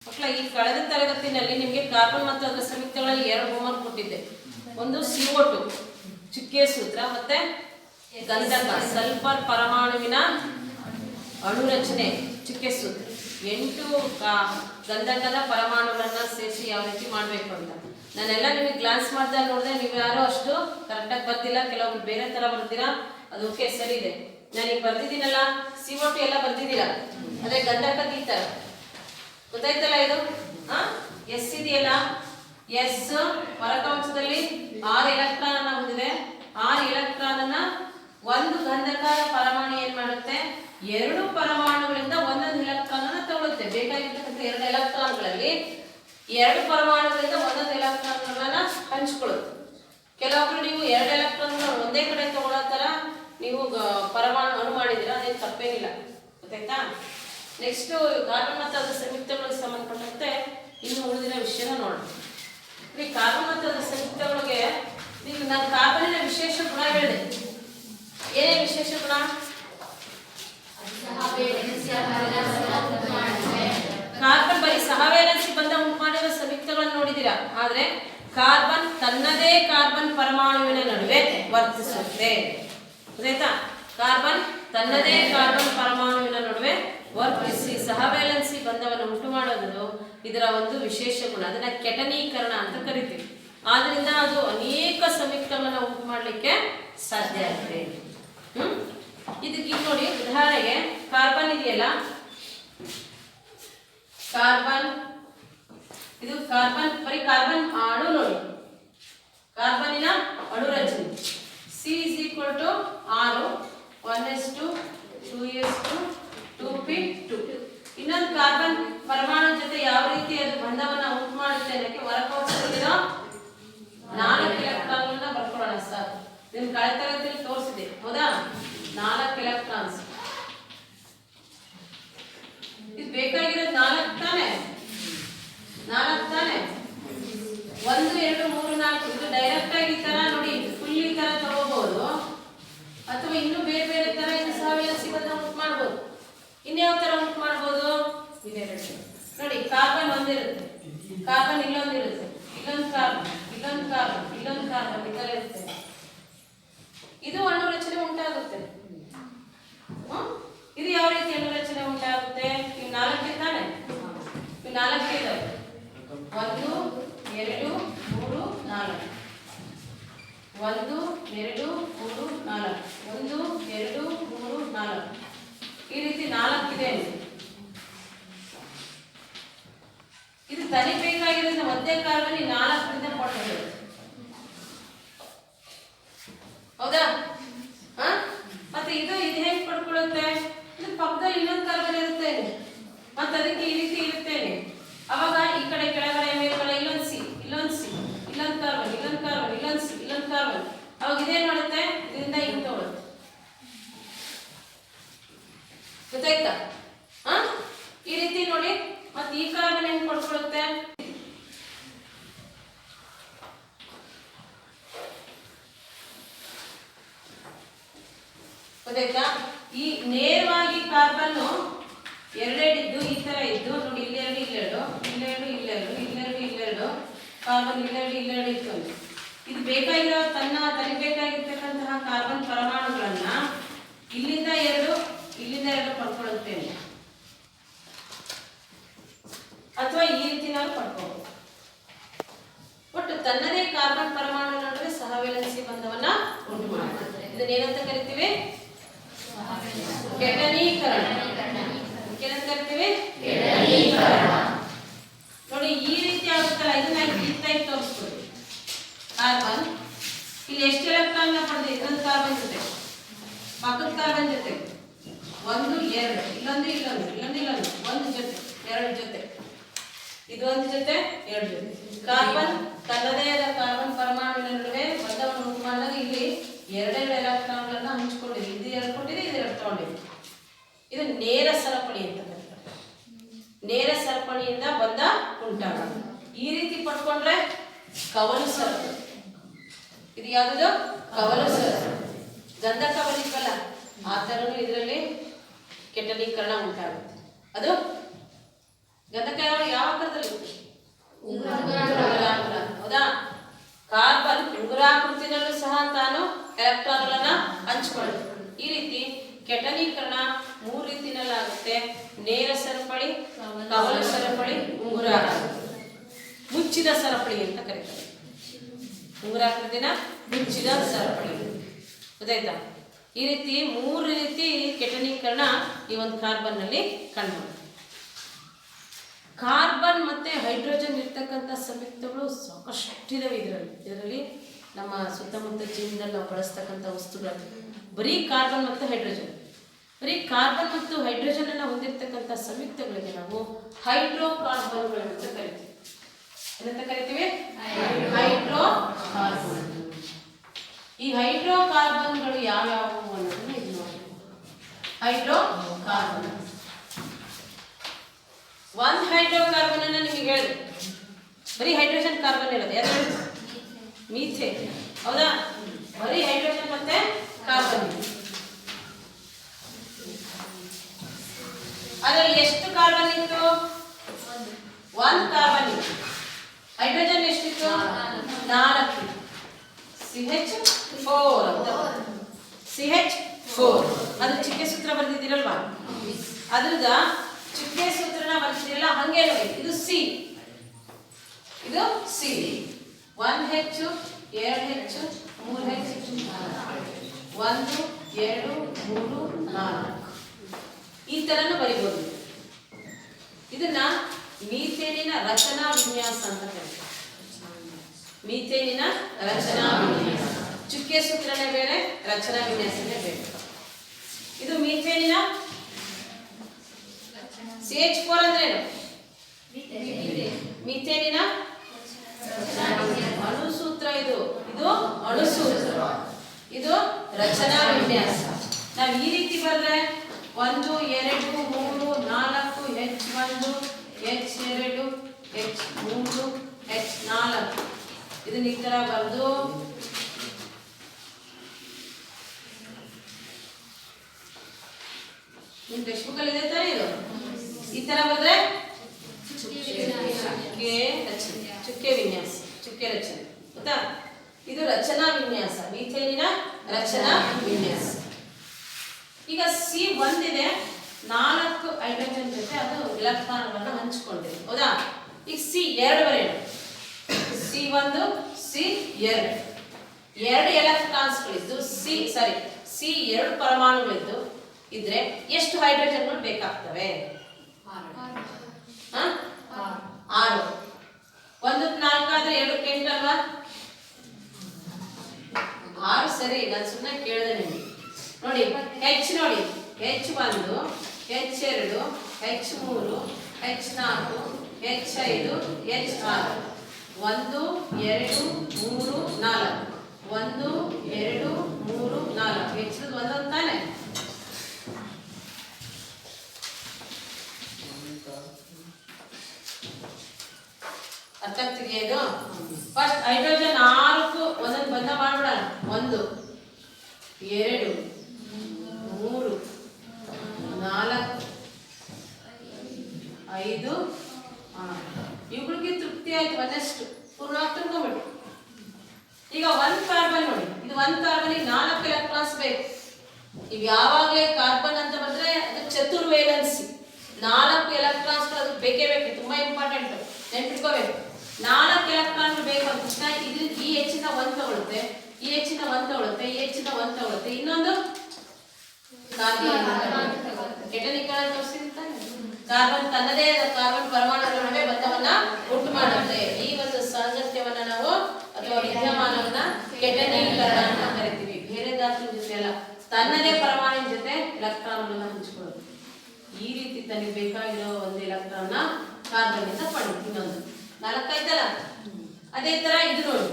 ಮಕ್ಕಳ ಈ ಕಳೆದ ತರಗತಿಯಲ್ಲಿ ನಿಮಗೆ ಕಾರ್ಬನ್ ಮತ್ತು ಅದರ ಸಂಯುಕ್ತಗಳಲ್ಲಿ ಎರಡು ಹೋಮ್ವರ್ಕ್ ಕೊಟ್ಟಿದ್ದೆ. ಒಂದು CO2 ಚುಕ್ಕೆ ಸೂತ್ರ ಮತ್ತೆ ಗಂಧಕ ಸಲ್ಫರ್ ಪರಮಾಣುವಿನ ಅಣುರಚನೆ ಚುಕ್ಕೆ ಸೂತ್ರ. 8 ಗಂಧಕದ ಪರಮಾಣುಗಳನ್ನ ಸೇರಿಸಿ ಯಾವ ರೀತಿ ಮಾಡಬೇಕು ಅಂತ ನಾನೆಲ್ಲ ನಿಮಗೆ ಗ್ಲಾನ್ಸ್ ಮಾಡ್ದಾಗ ನೋಡಿದೆ. ನೀವು ಯಾರೋ ಅಷ್ಟು ಕರೆಕ್ಟಾಗಿ ಬರ್ತಿಲ್ಲ, ಕೆಲವೊಬ್ರು ಬೇರೆ ತರ ಬರ್ತೀರಾ. ಅದು ಓಕೆ, ಸರಿ ಇದೆ. ನಾನೀಗ ಬರ್ದಿದ್ದೀನಲ್ಲ, CO2 ಎಲ್ಲ ಬರ್ದಿದ್ದೀರಾ. ಅದೇ ಗಂಧಕದ ಈ ತರ ಗೊತ್ತಾಯ್ತಲ್ಲ. ಇದು ಎಸ್ ಇದೆಯಲ್ಲ, ಎಸ್ ಹೊರಕವಚದಲ್ಲಿ 6 ಎಲೆಕ್ಟ್ರಾನ್ ಅನ್ನ ಹೊಂದಿದೆ. 6 ಎಲೆಕ್ಟ್ರಾನ್ ಅನ್ನ ಒಂದು ಗಂಧಕದ ಪರಮಾಣು ಏನ್ ಮಾಡುತ್ತೆ, 2 ಪರಮಾಣುಗಳಿಂದ ಒಂದೊಂದು ಎಲೆಕ್ಟ್ರಾನ್ ಅನ್ನ ತಗೊಳುತ್ತೆ. ಬೇಕಾಗಿರ್ತಕ್ಕಂಥ 2 ಎಲೆಕ್ಟ್ರಾನ್ಗಳಲ್ಲಿ 2 ಪರಮಾಣುಗಳಿಂದ ಒಂದೊಂದು ಎಲೆಕ್ಟ್ರಾನ್ಗಳನ್ನ ಹಂಚ್ಕೊಳ್ಳುತ್ತೆ. ಕೆಲವೊಬ್ರು ನೀವು 2 ಎಲೆಕ್ಟ್ರಾನ್ ಒಂದೇ ಕಡೆ ತಗೊಳ್ಳೋ ತರ ನೀವು ಪರಮಾಣು ಅಣು ಮಾಡಿದಿರ, ಅದೇನು ತಪ್ಪೇನಿಲ್ಲ. ಗೊತ್ತಾಯ್ತಾ? ನೆಕ್ಸ್ಟ್ ಕಾರ್ಬನ್ ಮತ್ತು ಅದರ ಸಂಯುಕ್ತಗಳಿಗೆ ಸಂಬಂಧಪಟ್ಟಂತೆ ಇನ್ನು ಉಳಿದಿರೋ ವಿಷಯನ ನೋಡೋಣ. ಈ ಕಾರ್ಬನ್ ಮತ್ತು ಅದರ ಸಂಯುಕ್ತಗಳಿಗೆ ಈಗ ನಾನು ಕಾರ್ಬನಿನ ವಿಶೇಷ ಗುಣ ಹೇಳಿದೆ. ಏನೇ ವಿಶೇಷ ಗುಣ? ಕಾರ್ಬನ್ ಬರೀ ಸಹವೇಲೆನ್ಸಿ ಬಂಧ ಉಂಟು ಮಾಡಿರೋ ಸಂಯುಕ್ತಗಳನ್ನು ನೋಡಿದ್ದೀರಾ. ಆದ್ರೆ ಕಾರ್ಬನ್ ತನ್ನದೇ ಕಾರ್ಬನ್ ಪರಮಾಣುವಿನ ನಡುವೆ ವರ್ತಿಸುತ್ತೆ. ಗೊತ್ತಾಯ್ತಾ? ಕಾರ್ಬನ್ ತನ್ನದೇ ಕಾರ್ಬನ್ ಪರಮಾಣುವಿನ ನಡುವೆ ವರ್ತಿಸಿ ಸಹವೇಲೆನ್ಸಿ ಬಂಧವನ್ನು ಉಂಟು ಮಾಡೋದು ಇದರ ಒಂದು ವಿಶೇಷ ಗುಣ. ಅದನ್ನ ಕೆಟನೀಕರಣ ಅಂತ ಕರಿತೀವಿ. ಆದ್ರಿಂದ ಅದು ಅನೇಕ ಸಂಯುಕ್ತಗಳನ್ನ ಉಂಟು ಮಾಡಲಿಕ್ಕೆ ಸಾಧ್ಯ ಆಗುತ್ತೆ. ಇದಕ್ಕೆ ನೋಡಿ, ಉದಾಹರಣೆಗೆ ಕಾರ್ಬನ್ ಇದೆಯಲ್ಲ, ಕಾರ್ಬನ್ ಇದು ಕಾರ್ಬನ್ ಬರೀ ಕಾರ್ಬನ್ ಅಣು ನೋಡಿ, ಕಾರ್ಬನ್ನಿನ ಅಣು ರಚನೆ C is equal to 6 1s2 2s2 2p2. ಇನ್ನೊಂದು ಕಾರ್ಬನ್ ಪರಮಾಣು ಜೊತೆ ಯಾವ ರೀತಿ ಅದು ಬಂಧವನ್ನ ಉಂಟು ಮಾಡುತ್ತೆ ಅನ್ನಕ್ಕೆ ಹೊರಕೋಚದಲ್ಲಿರೋ 4 ಎಲೆಕ್ಟ್ರಾನ್ಗಳನ್ನ ಬರ್ಕೊಳ್ಳೋಣ ಸರ್. ಇದನ್ನ ಕಳೆದ ತರಗತಿಯಲ್ಲಿ ತೋರಿಸಿದೆ, ಹೌದಾ? 4 ಎಲೆಕ್ಟ್ರಾನ್ಸ್. ಇದು ಬೇಕಾಗಿರೋದು 4 ತಾನೆ? 4 ತಾನೆ? 1 2 3 4. ಇದು ಡೈರೆಕ್ಟ್ ಆಗಿ ಈ ತರ ನೋಡಿ, ಫುಲ್ ಈ ತರ ತಗೋಬಹುದು, ಅಥವಾ ಇನ್ನು ಬೇರೆ ಬೇರೆ ತರ ಇದು ಸಹವೇಲೆನ್ಸಿ ಬಂಧ ಉಂಟು ಮಾಡಬಹುದು. ಇನ್ಯಾವ ತರ ಉಂಟು ಮಾಡಬಹುದು? ಇದೆರಡು ನೋಡಿ, ಕಾರ್ಬನ್ ಒಂದಿರುತ್ತೆ, ಕಾರ್ಬನ್ ಇಲ್ಲೊಂದಿರುತ್ತೆ, ಇಲ್ಲೊಂದು ಕಾರ್ಬನ್, ಇಲ್ಲೊಂದು ಕಾರ್ಬನ್, ಇಲ್ಲೊಂದು ಕಾರ್ಬನ್, ಈ ತರ ಇರುತ್ತೆ. ಇದು ಅಣು ರಚನೆ ಉಂಟಾಗುತ್ತೆ. ಇದು ಯಾವ ರೀತಿ ಅಣು ರಚನೆ ಉಂಟಾಗುತ್ತೆ? ಇವು 4 ತಾನೆ? ಇವು 4 ಇದಾವೆ. 1 2 3 4 1 2 3 4 1 2 3 4 ಈ ರೀತಿ 4 ಇದೆ. ಇದು ತನಿಬೇಕಾಗಿರೋದ್ರಿಂದ ಒಂದೇ ಕಾರ್ಬನ್ 4ರಿಂದ ಕೊಟ್ಟಿರುತ್ತೆ, ಹೌದಾ? ಮತ್ತೆ ಇದು ಹೇಗೆ ಪಡ್ಕೊಳ್ಳುತ್ತೆ? ಇದು ಪಕ್ಕದಲ್ಲಿ ಇನ್ನೊಂದು ಕಾರ್ಬನ್ ಇರುತ್ತೆ, ಮತ್ತೆ ಅದಕ್ಕೆ ಈ ರೀತಿ ಇರುತ್ತೇನೆ. ಅವಾಗ ಈ ಕಡೆ ಕೆಳಗಡೆ ಮೇಲ್ಗಡೆ ಇಲ್ಲೊಂದು ಸಿ, ಇಲ್ಲೊಂದು ಸಿ, ಇಲ್ಲೊಂದು ಕಾರ್ಬನ್, ಇಲ್ಲೊಂದು ಕಾರ್ಬನ್, ಇಲ್ಲೊಂದು ಸಿ, ಇಲ್ಲೊಂದು ಕಾರ್ಬನ್. ಅವಾಗ ಇದೇನ್ ಮಾಡುತ್ತೆ? ಇದರಿಂದ ಹಿಂಗ್ ತಗೊಳುತ್ತೆ. ಗೊತ್ತಾಯ್ತಾ? ಈ ರೀತಿ ನೋಡಿ. ಮತ್ತೆ ಈ ಕಾರ್ಬನ್ ಹೆಂಗ್ ಪಡ್ಕೊಳ್ಳುತ್ತೆ? ಗೊತ್ತಾಯ್ತಾ? ಈ ನೇರವಾಗಿ ಕಾರ್ಬನ್ ಎರಡೆರಡಿದ್ದು ಈ ತರ ಇದ್ದು ನೋಡಿ, ಇಲ್ಲೆರಡು ಇಲ್ಲೆರಡು, ಇಲ್ಲೆರಡು ಇಲ್ಲೆರಡು, ಇಲ್ಲೆರಡು ಇಲ್ಲೆರಡು, ಕಾರ್ಬನ್ ಇಲ್ಲೆರಡು ಇಲ್ಲೆರಡು ಇತ್ತು. ಇದು ಬೇಕಾಗಿರೋ ತನಿಬೇಕಾಗಿರ್ತಕ್ಕಂತಹ ಕಾರ್ಬನ್ ಪರಮಾಣುಗಳನ್ನ ಇಲ್ಲಿಂದ 2 ಇಲ್ಲಿಂದ 2 ಪಡ್ಕೊಳ್ಳುತ್ತೇನೆ, ಅಥವಾ ಈ ರೀತಿ ನಾವು ಪಡ್ಕೋಬಹುದು. ಒಟ್ಟು ತನ್ನದೇ ಕಾರ್ಬನ್ ಪರಮಾಣು ನಡುವೆ ಸಹವೇಲೆನ್ಸಿ ಬಂಧವನ್ನ ಉಂಟು ಮಾಡುತ್ತದೆ. ಇದನ್ನೇನಂತ ಕರಿತೀವಿ? ಕೆಟನೀಕರಣ. ಏನಂತ ಕರಿತೀವಿ? ನೋಡಿ, ಈ ರೀತಿ ಆಗುತ್ತಲ್ಲ, ಇದನ್ನ ಈ ತೋರಿಸ್ತೀವಿ. ಕಾರ್ಬನ್ ಇಲ್ಲಿ ಎಷ್ಟು ಎಲೆಕ್ಟ್ರಾನ್ ಪಡೆದಿದೆ? ಇನ್ನೊಂದು ಕಾರ್ಬನ್ ಜೊತೆ, ಪಕ್ಕದ ಕಾರ್ಬನ್ ಜೊತೆ 1 2, ಇಲ್ಲೊಂದು ಇಲ್ಲೊಂದು, ಇಲ್ಲೊಂದು ಇಲ್ಲೊಂದು, 1 ಜೊತೆ 2 ಜೊತೆ, ಇದು 1 ಜೊತೆ 2 ಜೊತೆ. ಕಾರ್ಬನ್ ತನ್ನದೇ ಆದ ಕಾರ್ಬನ್ ಪರಮಾಣುವಿನ ನಡುವೆ ಬಂಧವನ್ನು ಉಂಟು ಮಾಡಿದಾಗ ಇಲ್ಲಿ 2 ಎಲೆಕ್ಟ್ರಾನ್ಗಳನ್ನ ಹಂಚಿಕೊಂಡಿದೆ. ಇದು 2 ಕೊಟ್ಟಿದೆ, ಇದು 2 ತಗೊಂಡಿದೆ. ಇದು ನೇರ ಸರಪಣಿ ಅಂತ ಕರೀತಾರೆ. ನೇರ ಸರಪಣಿಯಿಂದ ಬಂಧ ಉಂಟಾಗೋದು. ಈ ರೀತಿ ಪಡ್ಕೊಂಡ್ರೆ ಕವಲು ಸರಪಣಿ. ಇದು ಯಾವುದು? ಕವಲು ಸರಪಣಿ. ಗಂಧಕ ಬರೀತಲ್ಲ, ಆ ತರನು ಇದರಲ್ಲಿ ಕೆಟನೀಕರಣ ಉಂಟಾಗುತ್ತೆ. ಅದು ಗಂಧಕ ಯಾವ ಆಕಾರದಲ್ಲಿ ಉಂಗುರಾಕಾರ, ಹೌದಾ? ಕಾರ್ಬನ್ ಉಂಗುರಾಕೃತಿನಲ್ಲೂ ಸಹ ತಾನು ಎಲೆಕ್ಟ್ರಾನ್ಗಳನ್ನ ಹಂಚಿಕೊಳ್ಳುತ್ತೆ. ಈ ರೀತಿ ಕೆಟನೀಕರಣ 3 ರೀತಿನಲ್ಲಾಗುತ್ತೆ: ನೇರ ಸರಪಳಿ, ಕವಲು ಸರಪಳಿ, ಉಂಗುರಾಕಾರ, ಮುಚ್ಚಿದ ಸರಪಳಿ ಅಂತ ಕರೀತಾರೆ. ಉಂಗುರಾಕೃತಿನ ಮುಚ್ಚಿದ ಸರಪಳಿ, ಗೊತ್ತಾಯ್ತಾ? ಈ ರೀತಿ 3 ರೀತಿ ಕೆಟನೀಕರಣ ಈ ಒಂದು ಕಾರ್ಬನ್ ನಲ್ಲಿ ಕಂಡುಬರುತ್ತೆ. ಕಾರ್ಬನ್ ಮತ್ತೆ ಹೈಡ್ರೋಜನ್ ಇರ್ತಕ್ಕಂಥ ಸಂಯುಕ್ತಗಳು ಸಾಕಷ್ಟಿದಾವೆ ಇದರಲ್ಲಿ ನಮ್ಮ ಸುತ್ತಮುತ್ತ ಜೀವನದಲ್ಲಿ ನಾವು ಬಳಸ್ತಕ್ಕಂಥ ವಸ್ತುಗಳು ಬರೀ ಕಾರ್ಬನ್ ಮತ್ತು ಹೈಡ್ರೋಜನ್. ಬರೀ ಕಾರ್ಬನ್ ಮತ್ತು ಹೈಡ್ರೋಜನ್ ಅನ್ನು ಹೊಂದಿರತಕ್ಕಂಥ ಸಂಯುಕ್ತಗಳಿಗೆ ನಾವು ಹೈಡ್ರೋಕಾರ್ಬನ್ಗಳು ಅಂತ ಕರಿತೀವಿ. ಏನಂತ ಕರಿತೀವಿ? ಹೈಡ್ರೋಕಾರ್ಬನ್. ಈ ಹೈಡ್ರೋಕಾರ್ಬನ್ಗಳು ಯಾವ್ಯಾವು ಅನ್ನೋದನ್ನ ಇದು ನೋಡಿ. ಹೈಡ್ರೋಕಾರ್ಬನ್, ಒಂದು ಹೈಡ್ರೋಕಾರ್ಬನ್ ಅನ್ನ ನಿಮಗೆ ಹೇಳಿದೆ, ಬರೀ ಹೈಡ್ರೋಜನ್ ಕಾರ್ಬನ್ ಇರೋದು ಯಾರು? ಮೀಥೇನ್, ಹೌದಾ? ಬರೀ ಹೈಡ್ರೋಜನ್ ಮತ್ತೆ ಕಾರ್ಬನ್. ಅದರಲ್ಲಿ ಎಷ್ಟು ಕಾರ್ಬನ್ ಇತ್ತು? 1 ಕಾರ್ಬನ್ ಇತ್ತು. ಹೈಡ್ರೋಜನ್ ಎಷ್ಟಿತ್ತು? 4. CH4 ಅಂತ. CH4 ಅದು ಚಿಕ್ಕೆ ಸೂತ್ರ ಬರ್ದಿದ್ದೀರಲ್ವಾ? ಅದ್ರದ ಚಿಕ್ಕೆ ಸೂತ್ರನ ಬರ್ತಿರಲ್ಲ, ಹಂಗೆ ನೋಡಿ. ಇದು C, ಇದು C. 1H 2H 3H 1 2 3 4 ಈ ತರನು ಬರಿಬಹುದು. ಇದನ್ನ ಮೀಥೇನಿನ ರಚನಾ ವಿನ್ಯಾಸ ಅಂತ ಕರೀತಾರೆ. ಮೀಥೇನಿನ ರಚನಾ ವಿನ್ಯಾಸ. ಚುಕ್ಕೆ ಸೂತ್ರನೇ ಬೇರೆ, ರಚನಾ ವಿನ್ಯಾಸನೇ ಬೇರೆ. ಇದು ಮೀಥೇನಿನ CH4 ಅಂದ್ರೆ ಏನು? ಮೀಥೇನಿನ ಅಣುಸೂತ್ರ. ಇದು ಅಣುಸೂತ್ರ, ಇದು ರಚನಾ ವಿನ್ಯಾಸ. ನಾವು ಈ ರೀತಿ ಬರೆದ್ರೆ 1 2 3 4 H1 H2 H3 H4 ಇದನ್ನ ಈ ತರ ಬರೆದು ನಿಮ್ಮ ಟೆಕ್ಸ್ಟ್ ಬುಕ್ ಅಲ್ಲಿ ಇದೆ ತಾನೇ ಇದು? ಈ ತರ ಬರೆದ್ರೆ ಚುಕ್ಕೆ ವಿನ್ಯಾಸ, ಚುಕ್ಕೆ ರಚನೆ, ಗೊತ್ತಾ? ಇದು ರಚನಾ ವಿನ್ಯಾಸ, ಮೀಥೇನಿನ ರಚನಾ ವಿನ್ಯಾಸ. ಈಗ C1 ಇದೆ, 4 ಹೈಡ್ರೋಜನ್ ಜೊತೆ ಅದು ಎಲೆಕ್ಟ್ರಾನ್ಗಳನ್ನು ಹಂಚಿಕೊಂಡಿದೆ, ಹೌದಾ? ಈಗ C2 ಬರೆಯೋಣ. C1 C2 2 ಎಲೆಕ್ಟ್ರಾನ್ಸ್ಗಳಿದ್ದು C2 ಪರಮಾಣುಗಳಿದ್ದು ಇದ್ರೆ ಎಷ್ಟು ಹೈಡ್ರೋಜನ್ಗಳು ಬೇಕಾಗ್ತವೆ? 6. 1 4 ಆದ್ರೆ 2 8 ಅಲ್ವಾ? 6 ಸರಿ. ನಾನು ಸುಮ್ಮನೆ ಕೇಳಿದೆ ನಿಮಗೆ. ನೋಡಿ H ನೋಡಿ, H1 H2 H3 H4 H5 H6 1 2 3 4 1 2 3 4 ಹೆಚ್ಚಿರೋದು ಒಂದೊಂದು ತಾನೆ. ಅರ್ಥ ಆಗ್ತಿದೆಯಾ ಇದು? ಫಸ್ಟ್ ಹೈಡ್ರೋಜನ್ 6 ಒಂದೊಂದು ಬಂಧ ಮಾಡ್ಬಿಡೋಣ. 1 2 3 4 5 6 ಇವುಗಳಿಗೆ ತೃಪ್ತಿ ಆಯ್ತು. ಒಂದಷ್ಟು ಪೂರ್ಣ ತುಂಬಿಬಿಟ್ಟು. ಈಗ 1 ಕಾರ್ಬನ್ ನೋಡಿ, ಇದು 1 ಕಾರ್ಬನ್ಗೆ 4 ಎಲೆಕ್ಟ್ರಾನ್ಸ್ ಬೇಕು. ಇವು ಯಾವಾಗಲೇ ಕಾರ್ಬನ್ ಅಂತ ಬಂದ್ರೆ ಅದು ಚತುರ್ವೇಲೆನ್ಸಿ, 4 ಎಲೆಕ್ಟ್ರಾನ್ಸ್ ಅದು ಬೇಕೇ ಬೇಕು. ತುಂಬಾ ಇಂಪಾರ್ಟೆಂಟ್, ನೆನ್ಪಿಟ್ಕೋಬೇಕು. 4 ಎಲೆಕ್ಟ್ರಾನ್ಗಳು ಬೇಕು ಅಂತ ತಕ್ಷಣ ಈ ಹೆಚ್ಚಿನ 1 ತಗೊಳುತ್ತೆ, ಈ ಹೆಚ್ಚಿನ 1 ತಗೊಳುತ್ತೆ, ಈ ಹೆಚ್ಚಿನ 1 ತಗೊಳುತ್ತೆ. ಇನ್ನೊಂದು ಕೆಟನಿಕಲ್ ತೋರಿಸಿರ್ತಾನೆ. ಕಾರ್ಬನ್ ತನ್ನದೇ ಕಾರ್ಬನ್ ಪರಮಾಣುಗಳ ನಡುವೆ ಬಂಧವನ್ನ ಉಂಟು ಮಾಡುತ್ತೆ. ಈ ಒಂದು ಸಾಂಗತ್ಯವನ್ನ ನಾವು ಅಥವಾ ವಿದ್ಯಮಾನವನ್ನ ಕೆಟನೀಕರಣ ಅಂತ ಕರಿತೀವಿ. ಬೇರೆ ಧಾತುವಿನ ಜೊತೆ ಅಲ್ಲ, ತನ್ನದೇ ಪರಮಾಣುವಿನ ಜೊತೆ ಎಲೆಕ್ಟ್ರಾನ್ಗಳನ್ನ ಹಂಚಿಕೊಳ್ಳೋದು. ಈ ರೀತಿ ತನಗೆ ಬೇಕಾಗಿರೋ ಒಂದು ಎಲೆಕ್ಟ್ರಾನ್ ಕಾರ್ಬನ್ ಇಂದ ಪಡೆಯುತ್ತೆ. ಇನ್ನೊಂದು 4 ಆಯ್ತಲ್ಲ. ಅದೇ ತರ ಇದು ನೋಡಿ,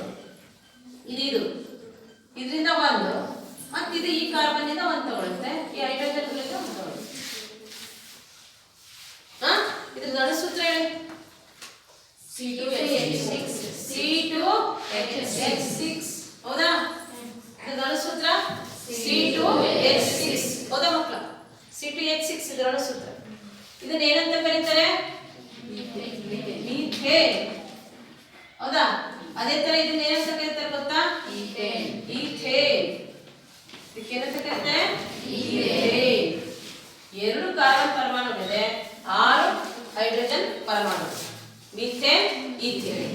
ಇದು ಇದರಿಂದ 1 ಮತ್ತಿದು ಈ ಕಾರ್ಬನ್ ಇಂದ 1 ತಗೊಳುತ್ತೆ, ಈ ಹೈಡ್ರೋಜನ್ ಗಳಿಂದ 1 ತಗೊಳುತ್ತೆ. ಇದ್ರದ್ದು ಅಣುಸೂತ್ರ ಹೇಳಿ. C2H6 ಹೌದಾ? ಇದ್ರದ್ದು ಅಣುಸೂತ್ರ C2H6 ಹೌದಾ ಮಕ್ಕಳ? C2H6 ಇದ್ರ ಅಣುಸೂತ್ರ. ಇದನ್ನ ಏನಂತ ಕರೀತಾರೆ? ಈಥೇನ್. ಹೌದಾ? ಅದೇ ತರ ಇದನ್ನ ಏನಂತ ಕರೀತಾರೆ ಗೊತ್ತಾ? ಈಥೇನ್. ಇದಕ್ಕೇನಂತ ಕರೀತಾರೆ? ಈಥೇನ್. 2 ಕಾರ್ಬನ್ ಪರಮಾಣುಗಳಿದೆ, 6 ಹೈಡ್ರೋಜನ್ ಪರಮಾಣು. Methane, ethane.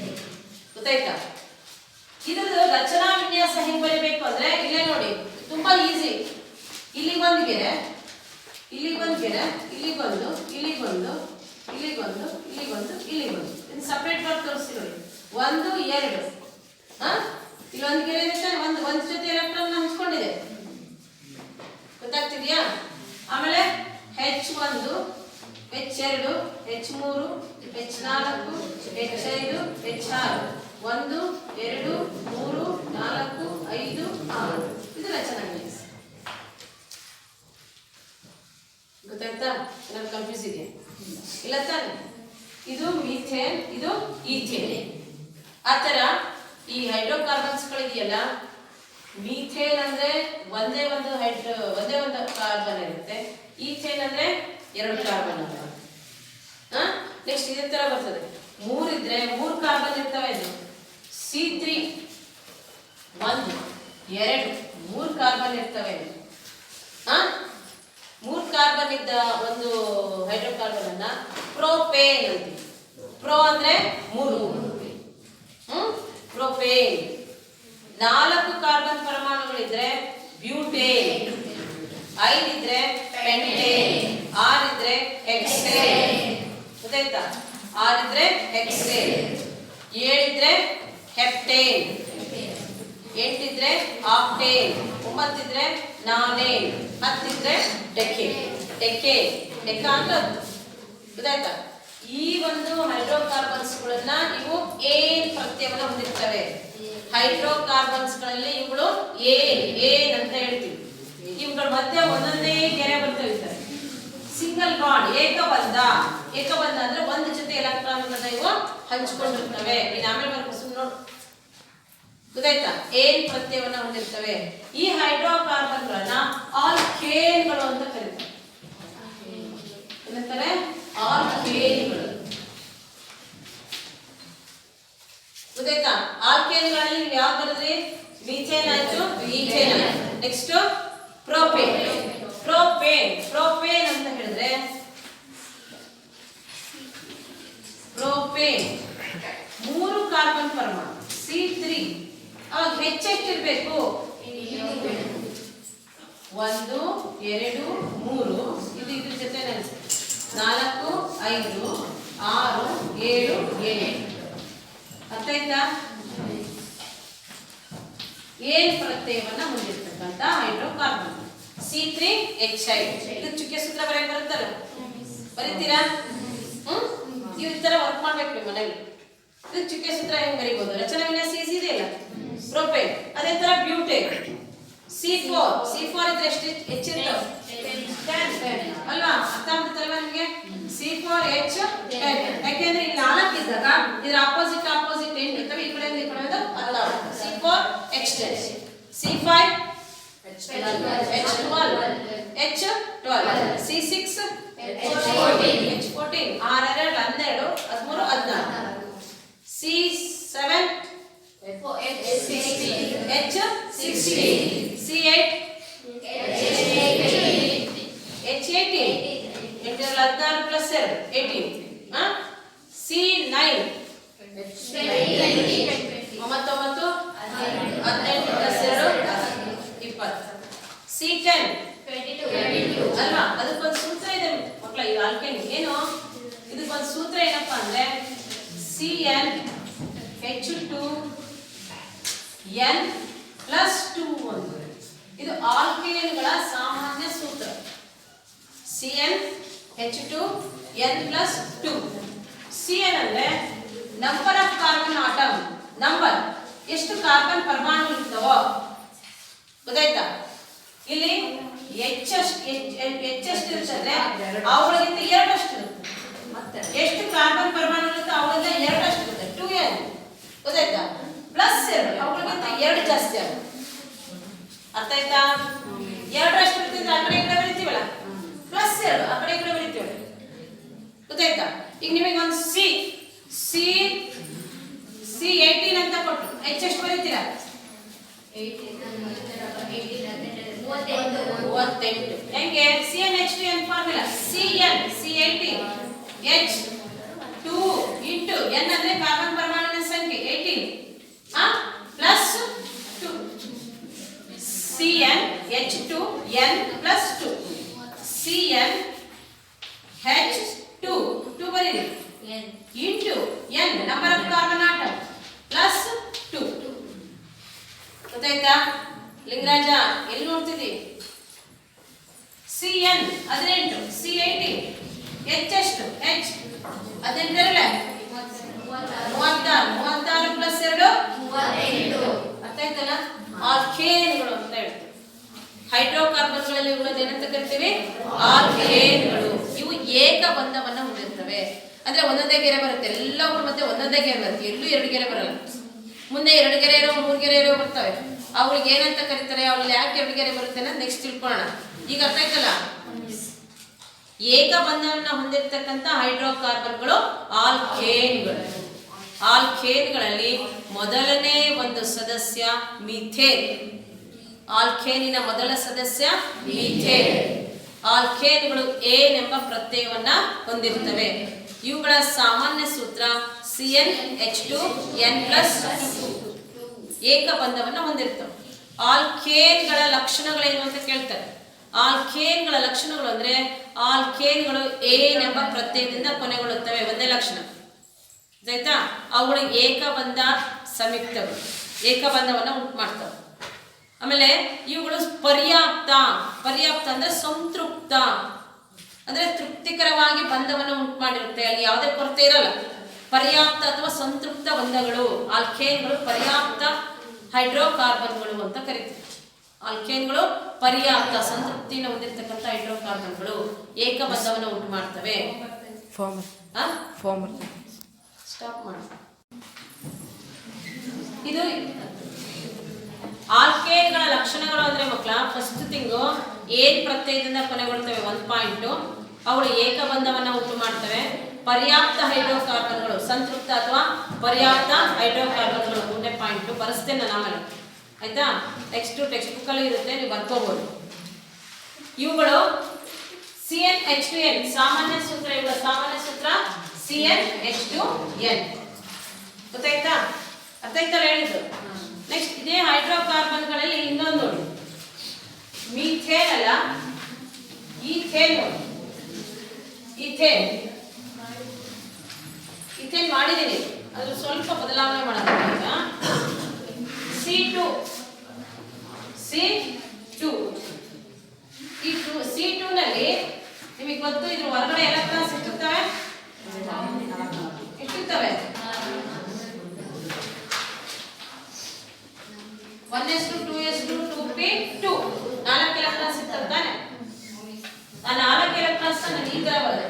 ಗೊತ್ತಾಯ್ತಾ? ಇದರದ್ದು ರಚನಾ ವಿನ್ಯಾಸ ಹೆಂಗ್ ಬರೀಬೇಕು ಅಂದ್ರೆ ಇಲ್ಲೇ ನೋಡಿ, ತುಂಬಾ ಈಸಿ. ಇಲ್ಲಿಗೊಂದು ಗೆರೆ, ಇಲ್ಲಿಗೊಂದು ಗೆರೆ, ಇಲ್ಲಿಗೊಂದು, ಇಲ್ಲಿಗೊಂದು, ಇಲ್ಲಿಗೊಂದು, ಇಲ್ಲಿಗೊಂದು, ಇಲ್ಲಿಗೊಂದು. ಇದು ಸಪರೇಟ್ ಮಾಡಿ ತೋರಿಸ್ತೀವಿ ನೋಡಿ. 1 2 ಇಲ್ಲೊಂದು ಗೆರೆ ಇದೆ, ಒಂದು ಜೊತೆ ಎಲೆಕ್ಟ್ರಾನ್ ಹಂಚ್ಕೊಂಡಿದೆ. ಗೊತ್ತಾಗ್ತಿದ್ಯಾ? ಆಮೇಲೆ H1 H2 H3 H4 H5 H6 1 2 3 4 5 6. ಇದು ರಚನಾ ವಿನ್ಯಾಸ. ಗೊತ್ತಾಯ್ತಾ? ಏನಾದ್ರು ಕನ್ಫ್ಯೂಸ್ ಇದೆಯಾ? ಇಲ್ಲ ತಾನೆ? ಇದು ಮೀಥೇನ್, ಇದು ಈಥೇನ್. ಆತರ ಈ ಹೈಡ್ರೋಕಾರ್ಬನ್ಸ್ಗಳಿದೆಯಲ್ಲ, ಮೀಥೇನ್ ಅಂದ್ರೆ ಒಂದೇ ಒಂದು ಕಾರ್ಬನ್ ಇರುತ್ತೆ, ಈಥೇನ್ ಅಂದ್ರೆ 2 ಕಾರ್ಬನ್ ಅಲ್ಲ. ನೆಕ್ಸ್ಟ್ ಇದೇ ತರ ಬರ್ತದೆ, 3 ಇದ್ರೆ 3 ಕಾರ್ಬನ್ ಇರ್ತವೆ. ಇದು C3 1 2 3 ಕಾರ್ಬನ್ ಇರ್ತವೆ. 3 ಕಾರ್ಬನ್ ಇದ್ದ ಒಂದು ಹೈಡ್ರೋಕಾರ್ಬನ್ ಅನ್ನ ಪ್ರೋಪೇನ್ ಅಂತೀವಿ. ಪ್ರೋ ಅಂದ್ರೆ 3, ಪ್ರೋಪೇನ್. 4 ಕಾರ್ಬನ್ ಪರಮಾಣುಗಳಿದ್ರೆ ಬ್ಯೂಟೇನ್, 5 ಇದ್ರೆ ಪೆಂಟೇನ್, 6 ಇದ್ರೆ ಹೆಕ್ಸೇನ್. ಗೊತ್ತಾಯ್ತಾ? 6 ಇದ್ರೆ ಹೆಕ್ಸೇನ್, 7 ಇದ್ರೆ ಹೆಪ್ಟೇನ್, 8 ಇದ್ರೆ ಆಕ್ಟೇನ್, 9 ಇದ್ರೆ ನಾನೇನ್, 10 ಇದ್ರೆ ಡೆಕೇನ್ ಅಂದ್ರೆ. ಗೊತ್ತಾಯ್ತಾ? ಈ ಒಂದು ಹೈಡ್ರೋಕಾರ್ಬನ್ಸ್ಗಳನ್ನ ಇವು ಏನ್ ಪ್ರತ್ಯಯವನ್ನು ಹೊಂದಿರ್ತವೆ. ಹೈಡ್ರೋಕಾರ್ಬನ್ಸ್ಗಳಲ್ಲಿ ಇವುಗಳು ಏನ್ ಅಂತ ಹೇಳ್ತೀವಿ. ಇವುಗಳ ಮಧ್ಯೆ ಒಂದೊಂದೇ ಗೆರೆ ಬರ್ತವೆ. ಸಿಂಗಲ್ ಬಾಂಡ್, ಏಕಬಂಧ ಅಂದ್ರೆ ಒಂದು ಜೊತೆ ಎಲೆಕ್ಟ್ರಾನ್ಗಳನ್ನ ಇವು ಹಂಚಿಕೊಂಡಿರ್ತವೆ. ನೀನು ಆಮೇಲೆ ಬರ್ಕೊಂಡು ನೋಡು. ಗೊತ್ತಾಯ್ತಾ? ಏನ್ ಪ್ರತ್ಯಯವನ್ನ ಹೊಂದಿರ್ತವೆ. ಈ ಹೈಡ್ರೋಕಾರ್ಬನ್ಗಳನ್ನ ಆಲ್ಕೇನ್ಗಳು ಅಂತ ಕರೀತಾರೆ. ಏನಂತಾರೆ? ಆಲ್ಕೇನ್ಗಳು. ಗೊತ್ತಾಯ್ತಾ? ಆಲ್ಕೇನ್ಗಳಲ್ಲಿ ನೀವು ಯಾವ ಬರೆದ್ರಿ? ಮೀಥೇನ್ ಆಯ್ತು, ಈಥೇನ್ ಆಯ್ತು. Next propane. ಪ್ರೋಪೇನ್ ಅಂತ ಹೇಳಿದ್ರೆ ಪ್ರೋಪೇನ್ 3 ಕಾರ್ಬನ್ ಪರಮಾಣು C3. ಅವಾಗ ಹೆಚ್ಚೆಷ್ಟಿರ್ಬೇಕು? 1 2 3 ಇದು ಇದ್ರ ಜೊತೆ 4 5 6 7 8. ಅರ್ಥ ಆಯ್ತಾ? ಏನ್ ಪ್ರತ್ಯಯವನ್ನ ಹೊಂದಿರ್ತಕ್ಕಂಥ ಹೈಡ್ರೋಕಾರ್ಬನ್ C3H5. ಇದು ಚುಕ್ಕೆ ಸೂತ್ರ ಬರೆಯಕ್ ಬರುತ್ತಲ್ಲ, ಬರೀತೀರಾ? ಈ ತರ ವರ್ಕ್ ಮಾಡ್ಬೇಕು ನಿಮ್ಮ ಮನೇಲಿ. ಇದು ಚುಕ್ಕೆ ಸೂತ್ರ ಹೆಂಗ್ ಬರೀಬಹುದು? ರಚನಾ ವಿನ್ಯಾಸ ಈಸಿ ಇದೆ ಇಲ್ಲ? ಪ್ರೋಪೇನ್. ಅದೇ ತರ ಬ್ಯೂಟೇನ್ C4 ಇದ್ರೆ ಎಷ್ಟು ಹೆಚ್ಚಿರ್ತವೆ? 10 ಅಲ್ವಾ? ಅರ್ಥ ಆಗ್ತಲ್ವಾ ನಿಮಗೆ? C4H10. ಯಾಕೆಂದ್ರೆ ಇಲ್ಲಿ 4 ಇದ್ದಾಗ ಇದ್ರ ಆಪೋಸಿಟ್ 8 ಇರ್ತವೆ. ಈ ಕಡೆ ಈ ಕಡೆ C4H10. C5H12 C6H14 6 2 12 13 14 C7H16 C8 H18 16 plus 7 18 C9 19 plus 2 20 C10 22 ಅಲ್ವಾ? ಅದಕ್ಕೊಂದು ಸೂತ್ರ ಇದೆ ಮಕ್ಕಳ. ಈ ಆಲ್ಕೇನ್ ಏನು? ಇದಕ್ಕೊಂದು ಸೂತ್ರ ಏನಪ್ಪಾ ಅಂದ್ರೆ CnH2n+2 ಅಂತ. ಇದು ಆಲ್ಕೇನ್ಗಳ ಸಾಮಾನ್ಯ ಸೂತ್ರ. CnH2n+2. Cn ಅಂದ್ರೆ number of carbon atom, number ಎಷ್ಟು ಕಾರ್ಬನ್ ಪರಮಾಣು ಇರ್ತವೋ. ಗೊತ್ತಾಯ್ತಾ? ಇಲ್ಲಿ ಹೆಚ್ಚೆಷ್ಟು ಇರ್ತದೆ, ಅವುಗಳಿಗಿಂತ 2 ಅಷ್ಟು ಇರುತ್ತೆ. ಎಷ್ಟು ಕಾರ್ಬನ್ ಪರಮಾಣು ಇರುತ್ತೆ ಅವುಗಳಿಂದ 2 ಅಷ್ಟು ಇರುತ್ತೆ, 2n. ಗೊತ್ತಾಯ್ತಾ? ಪ್ಲಸ್ 2 ಅವುಗಳಿಗಿಂತ 2 ಜಾಸ್ತಿ ಆಗುತ್ತೆ. ಅರ್ಥ ಆಯ್ತಾ? 2 ಅಷ್ಟು ಇರ್ತದೆ, ಆ ಕಡೆ ಈ ಕಡೆ ಬರೀತೀವಲ್ಲ, ಪ್ಲಸ್ 2 ಆ ಕಡೆ ಈ ಕಡೆ ಬರೀತೀವಲ್ಲ. ಗೊತ್ತಾಯ್ತಾ? ಈಗ ನಿಮಗೆ ಒಂದು C H ಎಷ್ಟು ಬರೀತೀರಾ? 38. ಹೆಂಗೆ? CnH2n formula Cn C18 H2 into n ಅಂದ್ರೆ ಕಾರ್ಬನ್ ಪರಮಾಣುವಿನ ಸಂಖ್ಯೆ 18 plus 2 Cn H2n plus 2 Cn H2 2 ಬರೀರಿ into n number of carbon atom plus 2. ಗೊತ್ತಾಯ್ತಾ ಲಿಂಗರಾಜ? ಎಲ್ಲಿ ನೋಡ್ತಿದ್ದಿ? Cn 18 C18 H ಎಷ್ಟು? H 18 36 plus 2 38. ಅರ್ಥ ಆಯ್ತಲ್ಲ? ಆಲ್ಕೇನ್ಗಳು ಅಂತ ಹೇಳ್ತೀವಿ. ಹೈಡ್ರೋಕಾರ್ಬನ್ಗಳಲ್ಲಿ ಇವುಗಳನ್ನು ಏನಂತ ಕರಿತೀವಿ? ಆಲ್ಕೇನ್ಗಳು. ಇವು ಏಕ ಬಂಧವನ್ನ ಹೊಂದಿರ್ತವೆ. ಅಂದ್ರೆ ಒಂದೊಂದೇ ಗೆರೆ ಬರುತ್ತೆ, ಎಲ್ಲವೂ ಮತ್ತೆ ಒಂದೊಂದೇ ಗೆರೆ ಬರುತ್ತೆ, ಎಲ್ಲೂ ಎರಡು ಗೆರೆ ಬರಲ್ಲ. ಮುಂದೆ ಎರಡು ಗೆರೆ ಇರೋ, ಮೂರು ಗೆರೆ ಇರೋ ಬರ್ತವೆ. ಅವ್ರಿಗೆ ಏನಂತ ಕರೀತಾರೆ, ಅವ್ರಲ್ಲಿ ಯಾಕೆ ಎರಡು ಗೆರೆ ಬರುತ್ತೆ ಅನ್ನೋದು ನೆಕ್ಸ್ಟ್ ತಿಳ್ಕೊಳ್ಳೋಣ. ಈಗ ಅರ್ಥ ಆಯ್ತಲ್ಲ? ಏಕ ಬಂಧವನ್ನ ಹೊಂದಿರತಕ್ಕಂತ ಹೈಡ್ರೋಕಾರ್ಬನ್ಗಳು ಆಲ್ಕೇನ್ಗಳು. ಆಲ್ಕೇನ್ಗಳಲ್ಲಿ ಮೊದಲನೇ ಒಂದು ಸದಸ್ಯ ಮೀಥೇನ್. ಆಲ್ಕೇನಿನ ಮೊದಲ ಸದಸ್ಯ ಮೀಥೇನ್. ಆಲ್ಕೇನ್ಗಳು ಏನ್ ಎಂಬ ಪ್ರತ್ಯಯವನ್ನ ಹೊಂದಿರುತ್ತವೆ. ಇವುಗಳ ಸಾಮಾನ್ಯ ಸೂತ್ರ CnH2n+2. ಏಕ ಬಂಧವನ್ನ ಹೊಂದಿರ್ತವೆ. ಆಲ್ಕೇನ್ಗಳ ಲಕ್ಷಣಗಳೇನು ಅಂತ ಕೇಳ್ತಾರೆ. ಆಲ್ಕೇನ್ಗಳ ಲಕ್ಷಣಗಳು ಅಂದ್ರೆ ಆಲ್ಕೇನ್ಗಳು ಏನ್ ಎಂಬ ಪ್ರತ್ಯಯದಿಂದ ಕೊನೆಗೊಳ್ಳುತ್ತವೆ. ಒಂದೇ ಲಕ್ಷಣ ಆಯ್ತಾ? ಅವುಗಳು ಏಕಬಂಧ ಸಂಯುಕ್ತಗಳು, ಏಕಬಂಧವನ್ನ ಉಂಟು ಮಾಡ್ತವೆ. ಆಮೇಲೆ ಇವುಗಳು ಪರ್ಯಾಪ್ತ. ಪರ್ಯಾಪ್ತ ಅಂದ್ರೆ ಸಂತೃಪ್ತ, ಅಂದ್ರೆ ತೃಪ್ತಿಕರವಾಗಿ ಬಂಧವನ್ನು ಉಂಟು ಮಾಡಿರುತ್ತೆ. ಅಲ್ಲಿ ಯಾವುದೇ ಕೊರತೆ ಇರಲ್ಲ. ಪರ್ಯಾಪ್ತ ಅಥವಾ ಸಂತೃಪ್ತ ಬಂಧಗಳು ಆಲ್ಕೇನ್ಗಳು ಪರ್ಯಾಪ್ತ ಹೈಡ್ರೋಕಾರ್ಬನ್ಗಳು ಅಂತ ಕರಿತೀವಿ. ಆಲ್ಕೇನ್ಗಳು ಪರ್ಯಾಪ್ತ ಸಂತೃಪ್ತಿಯನ್ನು ಹೊಂದಿರತಕ್ಕಂಥ ಹೈಡ್ರೋಕಾರ್ಬನ್ಗಳು ಏಕ ಬಂಧವನ್ನು ಉಂಟು ಮಾಡ್ತವೆ. ಸ್ಟಾಪ್ ಮಾಡಿ. ಇದು ಆಲ್ಕೇನ್ಗಳ ಲಕ್ಷಣಗಳು ಅಂದ್ರೆ ಮಕ್ಕಳ ಫಸ್ಟ್ ತಿಂಗು ಏನ್ ಪ್ರತ್ಯಯದಿಂದ ಕೊನೆಗೊಳ್ತವೆ 1 ಪಾಯಿಂಟ್. ಅವುಗಳು ಏಕಬಂಧವನ್ನ ಉಂಟು ಮಾಡ್ತವೆ. ಪರ್ಯಾಪ್ತ ಹೈಡ್ರೋಕಾರ್ಬನ್ಗಳು ಸಂತೃಪ್ತ ಅಥವಾ ಪರ್ಯಾಪ್ತ ಹೈಡ್ರೋಕಾರ್ಬನ್ಗಳು 3ನೇ ಪಾಯಿಂಟ್. ಬರೆಸ್ತೇನೆ ನಾನು ಆಮೇಲೆ, ಆಯ್ತಾ? ನೆಕ್ಸ್ಟ್ ಟೆಕ್ಸ್ಟ್ ಬುಕ್ ಅಲ್ಲಿ ಇರುತ್ತೆ, ನೀವು ಬರ್ಕೋಬಹುದು. ಇವುಗಳು CnH2n ಸಾಮಾನ್ಯ ಸೂತ್ರ. ಇವುಗಳ ಸಾಮಾನ್ಯ ಸೂತ್ರ CnH2n. ಗೊತ್ತಾಯ್ತಾ? ಅರ್ಥ ಆಯ್ತಲ್ಲ ಹೇಳಿದ್ದು? ನೆಕ್ಸ್ಟ್ ಇದೇ ಹೈಡ್ರೋಕಾರ್ಬನ್ಗಳಲ್ಲಿ ಇನ್ನೊಂದು ನೋಡಿ, ಮೀಥೇನ್ ಅಲ್ಲ, ಈಥೇನ್ ನೋಡಿ. ಈಥೇನ್ ಮಾಡಿದ್ದೀನಿ, ಅದ್ರ ಸ್ವಲ್ಪ ಬದಲಾವಣೆ ಮಾಡೋದು. C2 ಈ C2 ನಲ್ಲಿ ನಿಮಗೆ ಗೊತ್ತು, ಇದ್ರ ಹೊರಗಡೆ electrons ಎಷ್ಟಿರ್ತವೆ? 1s2 2s2 2p2 4 electrons ಇರ್ತವೆ ತಾನೆ. ಆ 4 ಎಲೆಕ್ಟ್ರಾನ್ಸ್ ನಾನು ಈ ತರ ಬರೆದೆ.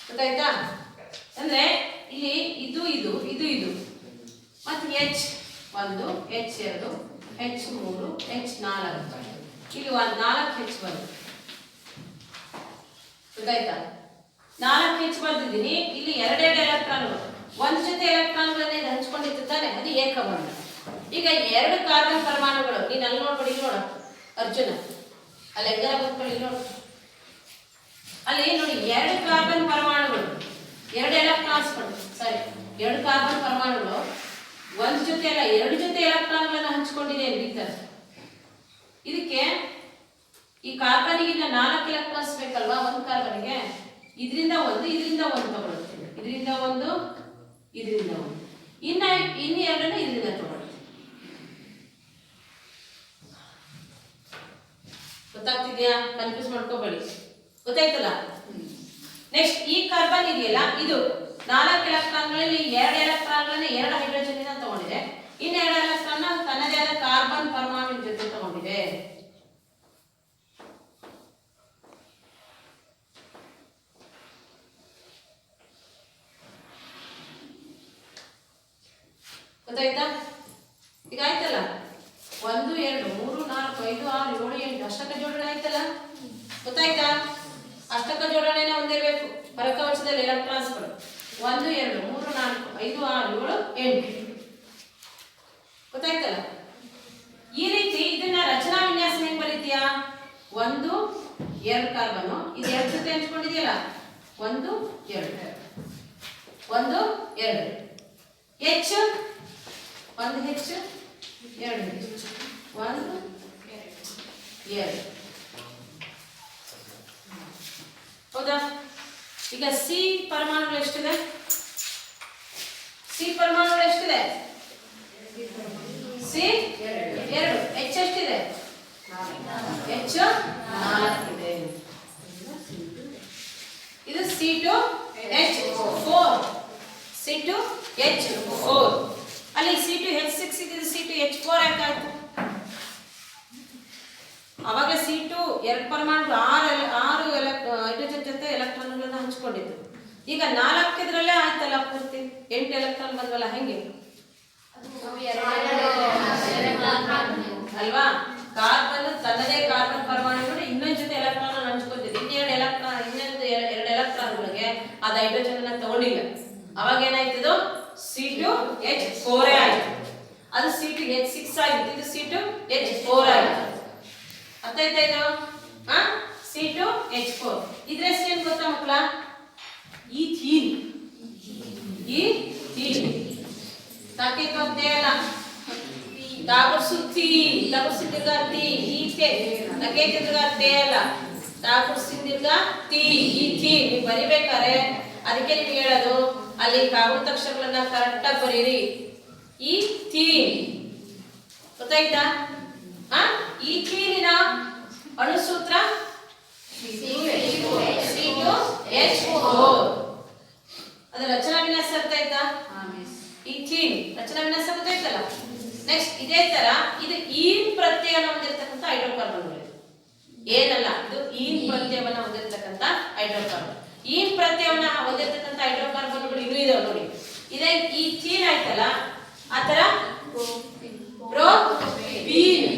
ಗೊತ್ತಾಯ್ತಾ? ಅಂದ್ರೆ ಇಲ್ಲಿ ಇದು ಇದು ಇದು ಇದು ಮತ್ತೆ H1 H2 H3 H4 ಇಲ್ಲಿ 4 H ಬಂತು. ಗೊತ್ತಾಯ್ತಾ? 4 H ಬರ್ದಿದ್ದೀನಿ. ಇಲ್ಲಿ 2 ಎಲೆಕ್ಟ್ರಾನ್ಗಳು ಒಂದ್ ಜೊತೆ ಎಲೆಕ್ಟ್ರಾನ್ಗಳನ್ನೇ ಹಂಚ್ಕೊಂಡಿರ್ತಾನೆ, ಅದು ಏಕಬಂಧ. ಈಗ 2 ಕಾರ್ಬನ್ ಪರಮಾಣುಗಳು, ನೀನು ಅಲ್ಲಿ ನೋಡ್ಬೇಡಿ, ಇಲ್ಲಿ ನೋಡ ಅರ್ಜುನ, ಅಲ್ಲಿ ಹೆಂಗಾರ ಬಂದ್ಕೊಳ್ಳಿ ನೋಡು. ಅಲ್ಲಿ ನೋಡಿ 2 ಕಾರ್ಬನ್ ಪರಮಾಣುಗಳು, 2 ಎಲೆಕ್ಟ್ರಾನ್ಸ್ಗಳು, ಸಾರಿ 2 ಕಾರ್ಬನ್ ಪರಮಾಣುಗಳು ಒಂದ್ ಜೊತೆ ಅಲ್ಲ 2 ಜೊತೆ ಎಲೆಕ್ಟ್ರಾನ್ಗಳನ್ನ ಹಂಚ್ಕೊಂಡಿದೆ ಅಂದಿದ್ದಾರೆ. ಇದಕ್ಕೆ ಈ ಕಾರ್ಬನ್ಗೆ 4 ಎಲೆಕ್ಟ್ರಾನ್ಸ್ ಬೇಕಲ್ವಾ ಒಂದು ಕಾರ್ಬನ್ಗೆ. ಇದರಿಂದ ಒಂದು ತಗೊಳ್ತೀನಿ, ಇದರಿಂದ ಒಂದು ಇನ್ನು ಎರಡನ್ನು ಇದರಿಂದ ತಗೊಳ್ತೀನಿ. ಗೊತ್ತಾಗ್ತಿದ್ಯಾ? ಕನ್ಫ್ಯೂಸ್ ಮಾಡ್ಕೋಬೇಡಿ. ಗೊತ್ತಾಯ್ತಲ್ಲ? ನೆಕ್ಸ್ಟ್ ಈ ಕಾರ್ಬನ್ ಇದೆಯಲ್ಲ, ಇದು 4 ಎಲೆಕ್ಟ್ರಾನ್ಗಳಲ್ಲಿ 2 ಎಲೆಕ್ಟ್ರಾನ್ಗಳನ್ನ 2 ಹೈಡ್ರೋಜನ್ ಇಂದ ತಗೊಂಡಿದೆ. ಇನ್ನು 2 ಎಲೆಕ್ಟ್ರಾನ್ ತನ್ನದೇ ಆದ ಕಾರ್ಬನ್ ಪರಮಾಣು ಜೊತೆ ತಗೊಂಡಿದೆ. ಗೊತ್ತಾಯ್ತಾ? ಈಗ ಆಯ್ತಲ್ಲ, 1 2 3 4 5 6 7 8 ಅಷ್ಟಕ ಜೋಡಣೆ ಆಯ್ತಲ್ಲ. ಗೊತ್ತಾಯ್ತಾ? ಅಷ್ಟಕ ಜೋಡಣೆನೇ ಹೊಂದಿರಬೇಕು ಪರಕವಚದಲ್ಲಿ ಎಲೆಕ್ಟ್ರಾನ್ಸ್ಗಳು. 1 2 3 4 5 6 7 8. ಗೊತ್ತಾಯ್ತಲ್ಲ. ಈ ರೀತಿ ಇದನ್ನ ರಚನಾ ವಿನ್ಯಾಸ ಹೆಂಗ್ ಬರೀತೀಯಾ? 1 2 ಕಾರ್ಬನ್, ಇದು 2 ಜೊತೆ ಹಂಚ್ಕೊಂಡಿದೆಯಲ್ಲ, 1 2 1 2 H 1 H 2 H 1 2. ಹೌದಾ? ಈಗ ಸಿ ಪರಮಾಣುಗಳು ಎಷ್ಟಿದೆ? ಸಿ ಪರಮಾಣುಗಳು ಎಷ್ಟಿದೆ? ಸಿ 2. H ಎಷ್ಟಿದೆ? H 4 ಇದೆ. ಇದು C2H4, C2H4. ಅಲ್ಲಿ C2H6 ಇದೆ, C2H4 ಯಾಕಾಯ್ತು? ಅವಾಗ C2 2 ಪರಮಾಣುಗಳು 6 ಹೈಡ್ರೋಜನ್ ಜೊತೆ ಎಲೆಕ್ಟ್ರಾನ್ಗಳನ್ನ ಹಂಚ್ಕೊಂಡಿತ್ತು. ಈಗ 4 ಇದರಲ್ಲೇ ಆಯ್ತಲ್ಲ ಪೂರ್ತಿ, 8 ಎಲೆಕ್ಟ್ರಾನ್ ಬಂದ್ವಲ್ಲ, ಹೆಂಗೆ ಅಲ್ವಾ? ಕಾರ್ಬನ್ ತನ್ನದೇ ಕಾರ್ಬನ್ ಪರಮಾಣುಗಳು ಇನ್ನೊಂದು ಜೊತೆ ಎಲೆಕ್ಟ್ರಾನ್ ಹಂಚ್ಕೊತಿದೆ. ಇನ್ನೊಂದು 2 ಎಲೆಕ್ಟ್ರಾನ್ಗಳಿಗೆ ಅದು ಹೈಡ್ರೋಜನ್ ಅನ್ನ ತಗೊಂಡಿಲ್ಲ. ಅವಾಗ ಏನಾಯ್ತದು? C2H4 ಆಯ್ತು. ಅದು C2H6 ಆಗಿತ್ತು, ಇದು C2H4 ಆಯ್ತು. ಅರ್ಥ ಆಯ್ತಾ ಇದು? C2H4. ಇದ್ರ ಹೆಸರು ಏನ್ ಗೊತ್ತಾ ಮಕ್ಕಳ? ಈಥೀನ್. ಈಥೀನ್ ತಾಕೆ ಕೊತ್ತೆ ಅಲ್ಲ, ತಾಗುರ್ಸುತ್ತಿ ತಾಗುರ್ಸಿದ್ದಿರ್ಗಾತಿ ಈಥೇನ್ ನಗೆ ತಿರ್ಗಾತೆ ಅಲ್ಲ, ತಾಗುರ್ಸಿದ್ದಿರ್ಗಾತಿ ಈಥೀನ್. ನೀವು ಬರಿಬೇಕಾರೆ ಅದಕ್ಕೆ ನಿಮ್ಗೆ ಹೇಳೋದು, ಅಲ್ಲಿ ಕಾಗುತ್ತಕ್ಷರಗಳನ್ನ ಕರೆಕ್ಟಾಗಿ ಬರೀರಿ. ಈಥೀನ್ ಗೊತ್ತಾಯ್ತಾ? ಈಥೀನಿನ ಅಣುಸೂತ್ರ C2H4. ಅದು ರಚನಾ ವಿನ್ಯಾಸ ಅರ್ಥ ಆಯ್ತಾ? ಈಥೀನ್ ರಚನಾ ವಿನ್ಯಾಸ ಗೊತ್ತಾಯ್ತಲ್ಲ. ನೆಕ್ಸ್ಟ್ ಇದೇ ತರ ಇದು ಈನ್ ಪ್ರತ್ಯಯವನ್ನು ಹೊಂದಿರತಕ್ಕಂಥ ಹೈಡ್ರೋಕಾರ್ಬನ್ಗಳು. ಏನಲ್ಲ, ಇದು ಈನ್ ಪ್ರತ್ಯಯವನ್ನು ಹೊಂದಿರತಕ್ಕಂಥ ಹೈಡ್ರೋಕಾರ್ಬನ್. ಈನ್ ಪ್ರತ್ಯಯವನ್ನು ಹೊಂದಿರತಕ್ಕಂಥ ಹೈಡ್ರೋಕಾರ್ಬನ್ಗಳು ಇನ್ನೂ ಇದಾವೆ ನೋಡಿ. ಇದೇ ಈಥೀನ್ ಆಯ್ತಲ್ಲ, ಆತರ ಪ್ರೋಪೀನ್.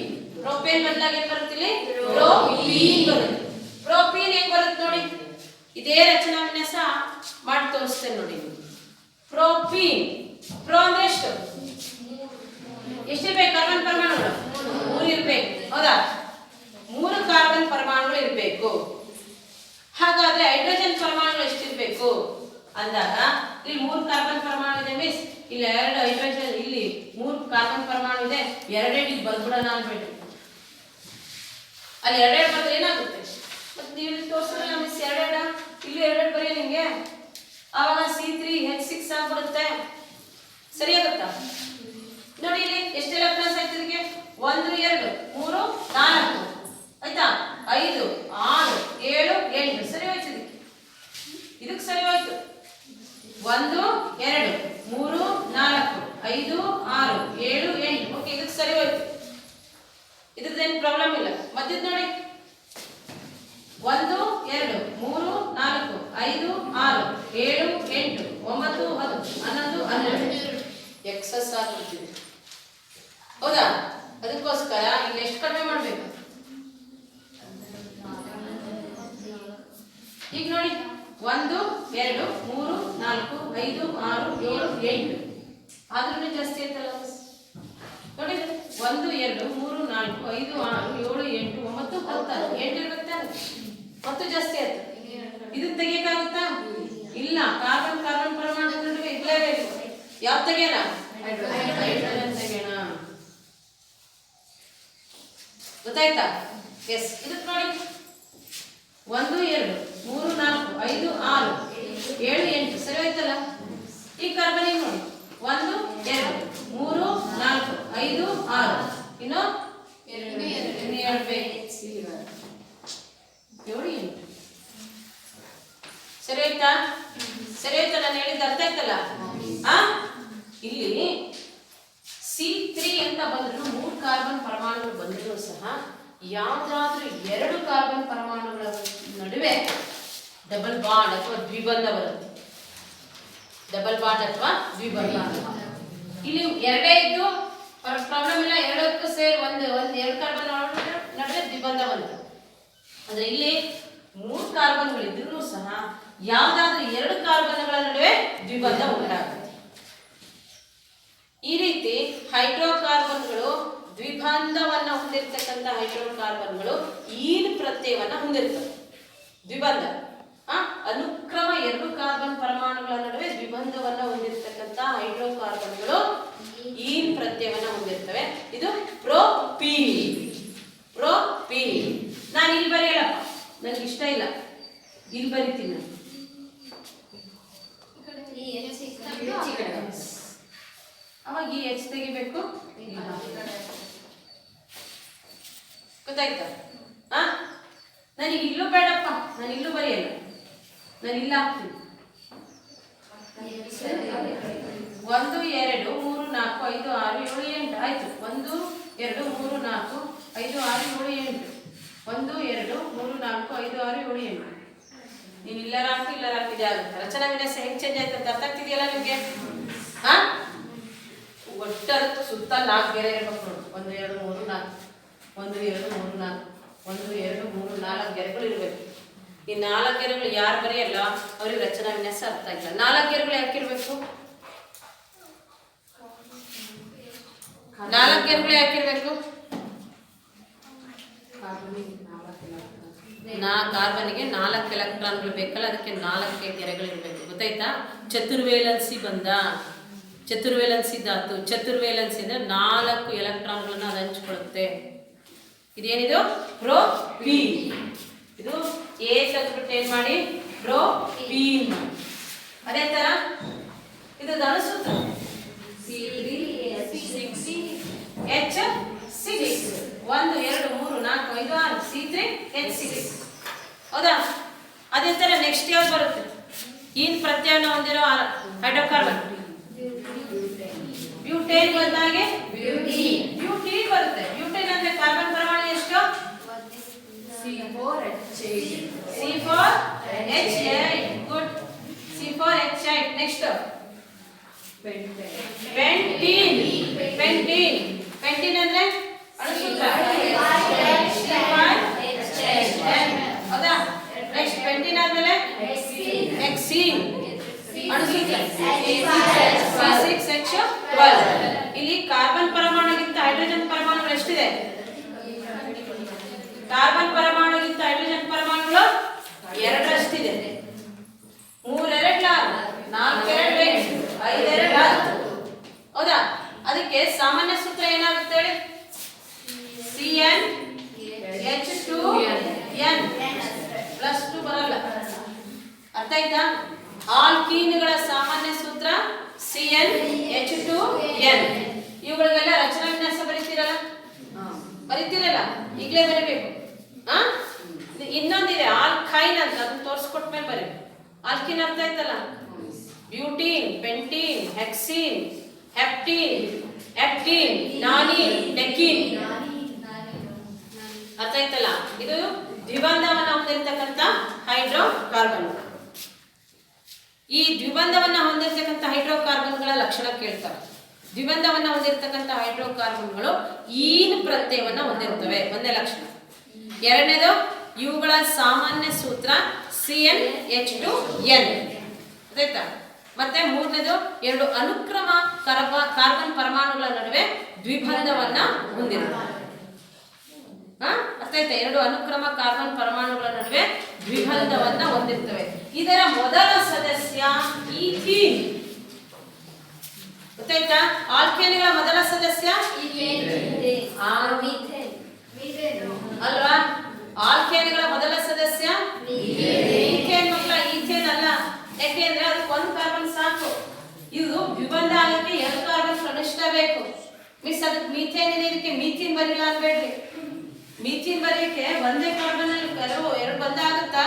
ಪ್ರೋಪೇನ್ ಬದಲಾಗಿ ಏನ್ ಬರುತ್ತಿಲ್ಲ? ಪ್ರೋಪೀನ್ ಬರುತ್ತೆ. ಪ್ರೋಪೀನ್ ಹೆಂಗ್ ಬರುತ್ತೆ ನೋಡಿ, ಇದೇ ರಚನಾ ವಿನ್ಯಾಸ ಮಾಡಿ ತೋರಿಸ್ತೇನೆ ನೋಡಿ. ಪ್ರೋಪೀನ್, ಪ್ರೋ ಅಂದ್ರೆ ಎಷ್ಟು? ಎಷ್ಟಿರ್ಬೇಕು ಕಾರ್ಬನ್ ಪರಮಾಣುಗಳು? 3 ಇರ್ಬೇಕು. ಹೌದಾ? 3 ಕಾರ್ಬನ್ ಪರಮಾಣುಗಳು ಇರಬೇಕು. ಹಾಗಾದ್ರೆ ಹೈಡ್ರೋಜನ್ ಪರಮಾಣುಗಳು ಎಷ್ಟಿರ್ಬೇಕು ಅಂದಾಗ, ಇಲ್ಲಿ 3 ಕಾರ್ಬನ್ ಪರಮಾಣು ಇದೆ ಮಿಸ್, ಇಲ್ಲಿ 2 ಹೈಡ್ರೋಜನ್, ಇಲ್ಲಿ 3 ಕಾರ್ಬನ್ ಪರಮಾಣು ಇದೆ, 2 ಇಲ್ಲಿ ಬರ್ಬಿಡೋಣ ಅನ್ಬೇಡಿ. ಅಲ್ಲಿ 2 ಬಂದ್ರೆ ಏನಾಗುತ್ತೆ? ಮತ್ತೆ ನೀವು ಇಲ್ಲಿ ತೋರಿಸಿದ್ರೆ ಮಿಸ್ 2 ಇಲ್ಲಿ 2 ಬರೀ ನಿಮ್ಗೆ, ಆವಾಗ C3H6 ಆಗ್ಬಿಡುತ್ತೆ. ಸರಿಯಾಗುತ್ತಾ ನೋಡಿ? ಇಲ್ಲಿ ಎಷ್ಟು ಎಲೆಕ್ಟ್ರಾನ್ಸ್ ಆಯ್ತು ಇದಕ್ಕೆ? 1 2 3 4 ಆಯ್ತಾ? 5 6 7 8 ಸರಿ ಹೋಯ್ತು. ಇದಕ್ಕೆ ಸರಿ ಹೋಯ್ತು. 1 2 3 4 5 6 7 8. ಓಕೆ, ಇದಕ್ಕೆ ಸರಿ ಹೋಯ್ತು. ಇದ್ರದ್ದೇನು ಪ್ರಾಬ್ಲಮ್ ಇಲ್ಲ. ಮಧ್ಯದ ನೋಡಿ, 1 2 3 4 5 6 7 8 9 10 11 12 ಎಕ್ಸಸ್ ಆಗ್ಬಿಡ್ತಿದೆ. ಹೌದಾ? ಅದಕ್ಕೋಸ್ಕರ ಇಲ್ಲಿ ಎಷ್ಟು ಕಡಿಮೆ ಮಾಡಬೇಕು? ಈಗ ನೋಡಿ, 1 2 3 4 5 6 7 8 ಆದ್ರೂ ಜಾಸ್ತಿ ಆಯ್ತಲ್ಲ ನೋಡಿ. 1 2 3 4 5 6 7 8 9 10 8 ಇರುತ್ತೆ. 10 ಜಾಸ್ತಿ ಆಯ್ತು. ಇದನ್ನ ತೆಗಿಯಕ್ಕಾಗುತ್ತಾ? ಇಲ್ಲ. ಕಾರ್ಬನ್ ಪರಮಾಣು ನಡುವೆ ಇರಲೇಬೇಕು. ಯಾವ್ದು ತೆಗೆಯೋಣ? ಹೈಡ್ರೋಜನ್ ತೆಗೆಯೋಣ. ಗೊತ್ತಾಯ್ತಾ? ಎಸ್. ಇದಕ್ಕೆ ನೋಡಿ, 1 2 3 4 5 6 7 8 ಸರಿ ಹೋಯ್ತಲ್ಲ. ಈ ಕಾರ್ಬನ್ ನೋಡಿ, 1 2 3 4 5 6 ಇನ್ನು 2 ಬೇಕು. 7 8 ಸರಿ ಆಯ್ತಾ? ಸರಿ ಆಯ್ತಾ? ನಾನು ಹೇಳಿದ್ದು ಅರ್ಥ ಆಯ್ತಲ್ಲ? ಇಲ್ಲಿ C3 ಅಂತ ಬಂದ್ರು 3 ಕಾರ್ಬನ್ ಪರಮಾಣುಗಳು ಬಂದರೂ ಸಹ ಯಾವ್ದಾದ್ರೂ 2 ಕಾರ್ಬನ್ ಪರಮಾಣುಗಳ ನಡುವೆ ಡಬಲ್ ಬಾಂಡ್ ಅಥವಾ ದ್ವಿಬಂಧ ಬರುತ್ತೆ. ಡಬಲ್ ಬಾಂಡ್ ಅಥವಾ ದ್ವಿಬಂಧ. ಇಲ್ಲಿ 2 ಇದ್ದು ಪ್ರಾಬ್ಲಮ್ ಇಲ್ಲ, 2ಕ್ಕೂ ಸೇರಿ 2 ಕಾರ್ಬನ್ ನಡುವೆ ದ್ವಿಬಂಧ ಬಂತು. ಅಂದ್ರೆ ಇಲ್ಲಿ 3 ಕಾರ್ಬನ್ಗಳಿದ್ರೂ ಸಹ ಯಾವ್ದಾದ್ರೂ 2 ಕಾರ್ಬನ್ಗಳ ನಡುವೆ ದ್ವಿಬಂಧ ಉಂಟಾಗುತ್ತೆ. ಈ ರೀತಿ ಹೈಡ್ರೋಕಾರ್ಬನ್ಗಳು ದ್ವಿಬಂಧವನ್ನು ಹೊಂದಿರತಕ್ಕಂಥ ಹೈಡ್ರೋಕಾರ್ಬನ್ಗಳು ಈನ್ ಪ್ರತ್ಯಯವನ್ನ ಹೊಂದಿರ್ತವೆ. ದ್ವಿಬಂಧ ಅನುಕ್ರಮ ಎರಡು ಕಾರ್ಬನ್ ಪರಮಾಣುಗಳ ನಡುವೆ ದ್ವಿಬಂಧವನ್ನ ಹೊಂದಿರತಕ್ಕಂಥ ಹೈಡ್ರೋಕಾರ್ಬನ್ಗಳು ಈನ್ ಪ್ರತ್ಯಯವನ್ನ ಹೊಂದಿರ್ತವೆ. ಇದು ಪ್ರೊಪೀನ್. ನಾನು ಇಲ್ಲಿ ಬರೆಯಲ್ಲಪ್ಪ, ನನಗೆ ಇಷ್ಟ ಇಲ್ಲ, ಇಲ್ಲಿ ಬರಿತೀನಿ ನಾನು. ಅವಾಗ ಈ ಎಚ್ ತೆಗಿಬೇಕು, ಗೊತ್ತಾಯ್ತಾ? ನನಗೆ ಇಲ್ಲೂ ಬೇಡಪ್ಪ, ನಾನು ಇಲ್ಲೂ ಬರೆಯಲ್ಲ, ನಾನು ಇಲ್ಲ ಹಾಕ್ತೀನಿ. 1 2 3 4 5 6 7 8 ಆಯ್ತು. 1 2 3 4 5 6 7 8 1 2 3 4 5 6 7 8 ನೀನು ಇಲ್ಲರ ಹಾಕಿದೆ ಆಗುತ್ತೆ. ರಚನಾ ವಿನ್ಯಾಸ ಹೆಂಗ್ ಚೇಂಜ್ ಆಯ್ತು ಅಂತ ಅರ್ಥ ಆಗ್ತಿದೆಯಲ್ಲ ನಿಮಗೆ? ಒಟ್ಟರತ್ತು ಸುತ್ತ 4 ಗೆರೆ ಇರಬೇಕು ನೋಡಿ. 1 2 3 4 1 2 3 4 1 2 3 4 ಗೆರೆಗಳು ಇರಬೇಕು. ಈ 4 ಗೆರೆಗಳು ಯಾರು ಬರೆಯಲ್ಲ ಅವ್ರಿಗೆ ರಚನಾ ವಿನ್ಯಾಸ ಅರ್ಥ ಆಗಿಲ್ಲ. 4 ಗೆರೆಗಳು ಯಾಕಿರ್ಬೇಕು? 4 ಗೆರೆಗಳು ಯಾಕಿರ್ಬೇಕು? ಕಾರ್ಬನ್ಗೆ 4 ಎಲೆಕ್ಟ್ರಾನ್ಗಳು ಬೇಕಲ್ಲ, ಅದಕ್ಕೆ 4 ಗೆರೆಗಳು ಇರಬೇಕು. ಗೊತ್ತಾಯ್ತಾ? ಚತುರ್ವೇಲನ್ಸಿ ಬಂದ, ಚತುರ್ವೇಲನ್ಸಿ ಧಾತು. ಚತುರ್ವೇಲನ್ಸಿ ಅಂದ್ರೆ 4 ಎಲೆಕ್ಟ್ರಾನ್ಗಳನ್ನ ಅದು ಹಂಚ್ಕೊಳ್ಳುತ್ತೆ. ಇದೇನಿದು? ಪ್ರೊಪೀನ್. ಇದು ಎ ತೆಗೆದ್ಬಿಟ್ಟು ಏನ್ ಮಾಡಿ ಪ್ರೊಪೀನ್. ಅದೇ ತರ ಇದು ಧನುಸೂತ್ರ H6 1 2 3 4 5 6 C3H6 ಹೌದಾ? ಅದೇ ತರ ನೆಕ್ಸ್ಟ್ ಯಾವ್ದು ಬರುತ್ತೆ? ಈನ್ ಪ್ರತ್ಯಯನ ಹೊಂದಿರೋ ಹೈಡ್ರೋಕಾರ್ಬನ್ ಬ್ಯೂಟೇನ್ ಬಂದಾಗೆ ಬ್ಯೂಟೀನ್ ಬರುತ್ತೆ. ಬ್ಯೂಟೇನ್ ಅಂದ್ರೆ ಕಾರ್ಬನ್ ಪರಮಾಣು ಎಷ್ಟು? C4H8 good. C4H8 next pentene ಅಂದ್ರೆ ಅಣುಸೂತ್ರ ಹೌದಾ? ನೆಕ್ಸ್ಟ್ ಪೆಂಟೀನ್ ಆದ್ಮೇಲೆ ಹೆಕ್ಸೀನ್ ಅಣುಸೂತ್ರ C6H12. ಇಲ್ಲಿ ಕಾರ್ಬನ್ ಪರಮಾಣುಗಿಂತ ಹೈಡ್ರೋಜನ್ ಪರಮಾಣುಗಳು ಎಷ್ಟಿದೆ? ಕಾರ್ಬನ್ ಪರಮಾಣುಗಿಂತ ಹೈಡ್ರೋಜನ್ ಪರಮಾಣುಗಳು 2ರಷ್ಟಿದೆ. 3 2 4 2 5 2 10 ಹೌದಾ? ಅದಕ್ಕೆ ಸಾಮಾನ್ಯ ಸೂತ್ರ ಏನಾಗುತ್ತೆ ಹೇಳಿ? CnH2n +2 ಬರಲ್ಲ. ಅರ್ಥ ಆಯ್ತಾ? ಆಲ್ಕೀನ್ಗಳ ಸಾಮಾನ್ಯ ಸೂತ್ರ CnH2n. ಇವುಗಳಿಗೆಲ್ಲ ರಚನಾ ವಿನ್ಯಾಸ ಬರೀತಿರಲ್ಲ, ಈಗಲೇ ಬರೀಬೇಕು. ಇನ್ನೊಂದಿದೆ ಆಲ್ಕೈನ್ ಅಂತ, ಅದನ್ನ ತೋರಿಸ್ಕೊಟ್ಮೇಲೆ ಬರೀ. ಆಲ್ಕಿನ್ ಅರ್ಥ ಆಯ್ತಲ್ಲ? ಬ್ಯೂಟೀನ್, ಪೆಂಟೀನ್, ಹೆಕ್ಸೀನ್, ಹೆಪ್ಟೀನ್, ನಾನೀನ್, ಡೆಕೀನ್. ಅರ್ಥ ಆಯ್ತಲ್ಲ? ಇದು ದ್ವಿಬಂಧವನ್ನ ಹೊಂದಿರತಕ್ಕಂಥ ಹೈಡ್ರೋಕಾರ್ಬನ್. ಈ ದ್ವಿಬಂಧವನ್ನ ಹೊಂದಿರತಕ್ಕಂಥ ಹೈಡ್ರೋಕಾರ್ಬನ್ಗಳ ಲಕ್ಷಣ ಕೇಳ್ತಾರೆ. ದ್ವಿಬಂಧವನ್ನ ಹೊಂದಿರತಕ್ಕಂಥ ಹೈಡ್ರೋಕಾರ್ಬನ್ಗಳು ಈನ್ ಪ್ರತ್ಯಯವನ್ನ ಹೊಂದಿರುತ್ತವೆ, ಒಂದೇ ಲಕ್ಷಣ. ಎರಡನೇದು ಇವುಗಳ ಸಾಮಾನ್ಯ ಸೂತ್ರ CnH2n. ಆಯ್ತಾ? ಮತ್ತೆ ಮೂರನೇದು 2 ಅನುಕ್ರಮ ಕಾರ್ಬನ್ ಪರಮಾಣುಗಳ ನಡುವೆ ದ್ವಿಬಂಧವನ್ನ ಹೊಂದಿರುತ್ತವೆ. ಅರ್ಥ ಆಯ್ತಾ? 2 ಅನುಕ್ರಮ ಕಾರ್ಬನ್ ಪರಮಾಣುಗಳ ನಡುವೆ ದ್ವಿಬಂಧವನ್ನ ಹೊಂದಿರುತ್ತವೆ. ಇದರ ಮೊದಲ ಸದಸ್ಯ ಈಥೀನ್. ಗೊತ್ತಾಯ್ತಾ? ಆಲ್ಕೇನ್ಗಳ ಮೊದಲ ಸದಸ್ಯ ಅಲ್ವಾ? ಆಲ್ಕೇನ್ಗಳ ಮೊದಲ ಸದಸ್ಯ ಈಥೇನ್. ಮಕ್ಕಳ ಈಥೇನ್ ಅಲ್ಲ, ಯಾಕೆಂದ್ರೆ ಅದಕ್ಕೆ 1 ಕಾರ್ಬನ್ ಸಾಕು. ಇದು ದ್ವಿಬಂಧ ಆಗಕ್ಕೆ 2 ಕಾರ್ಬನ್ ಕನಿಷ್ಠ ಬೇಕು. ಮಿಸ್ ಅದಕ್ಕೆ ಮೀಥೇನ್ ಇದೆ, ಇದಕ್ಕೆ ಮೀಥಿನ್ ಬರಿಲ್ಲ ಅನ್ಬೇಡ್ರಿ. ಮೀಥಿನ್ ಬರೆಯಕ್ಕೆ ಒಂದೇ ಕಾರ್ಬನ್ ಅಲ್ಲಿ 2 ಬಂಧ ಆಗುತ್ತಾ?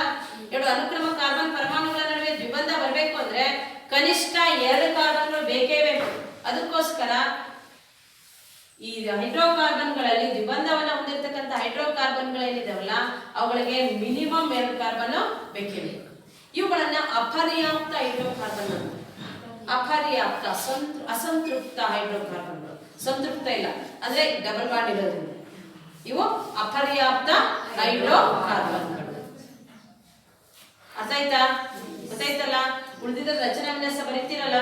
2 ಅನುಕ್ರಮ ಕಾರ್ಬನ್ ಪರಮಾಣುಗಳ ನಡುವೆ ದ್ವಿಬಂಧ ಬರಬೇಕು ಅಂದ್ರೆ ಕನಿಷ್ಠ 2 ಕಾರ್ಬನ್ಗಳು ಬೇಕೇ ಬೇಕು. ಅದಕ್ಕೋಸ್ಕರ ಈ ಹೈಡ್ರೋಕಾರ್ಬನ್ಗಳಲ್ಲಿ ದ್ವಿಬಂಧವನ್ನ ಹೊಂದಿರತಕ್ಕಂಥ ಹೈಡ್ರೋಕಾರ್ಬನ್ಗಳೇನಿದಾವಲ್ಲ ಅವುಗಳಿಗೆ ಮಿನಿಮಮ್ 2 ಕಾರ್ಬನ್ ಬೇಕೇ ಬೇಕು. ಇವುಗಳನ್ನ ಅಪರ್ಯಾಪ್ತ ಹೈಡ್ರೋಕಾರ್ಬನ್ ಅಂತ. ಅಪರ್ಯಾಪ್ತ ಅಸಂತೃಪ್ತ ಹೈಡ್ರೋಕಾರ್ಬನ್ಗಳು. ಸಂತೃಪ್ತ ಇಲ್ಲ ಅಂದ್ರೆ ಡಬಲ್ ಬಾಂಡ್ ಇರೋದ್ರಿಂದ ಇವು ಅಪರ್ಯಾಪ್ತ ಹೈಡ್ರೋಕಾರ್ಬನ್ಗಳು. ಅರ್ಥ ಆಯ್ತಾ? ಗೊತ್ತಾಯ್ತಲ್ಲ? ಉಳಿದಿದ್ದ ರಚನಾ ವಿನ್ಯಾಸ ಬರೀತೀರಾ?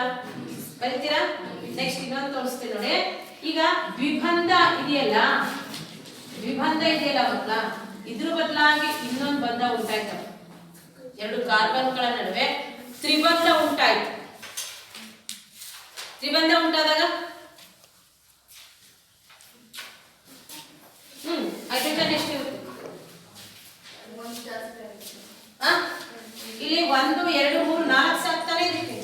ನೆಕ್ಸ್ಟ್ ಇನ್ನೊಂದು ತೋರಿಸ್ತೀನಿ ನೋಡಿ. ಈಗ ದ್ವಿಬಂಧ ಇದೆಯಲ್ಲ, ದ್ವಿಬಂಧ ಇದೆಯಲ್ಲ ಮಕ್ಕಳ, ಇದ್ರ ಬದಲಾಗಿ ಇನ್ನೊಂದು ಬಂಧ ಉಂಟಾಯ್ತು. ಎರಡು ಕಾರ್ಬನ್ಗಳ ನಡುವೆ ತ್ರಿಬಂಧ ಉಂಟಾಯ್ತು. ತ್ರಿಬಂಧ ಉಂಟಾದಾಗ ಹೈಡ್ರೋಜನ್ ಎಷ್ಟಿರುತ್ತೆ? ಇಲ್ಲಿ 1 2 3 4 ಸಾಕ್ತಾನೆ ಇದಕ್ಕೆ.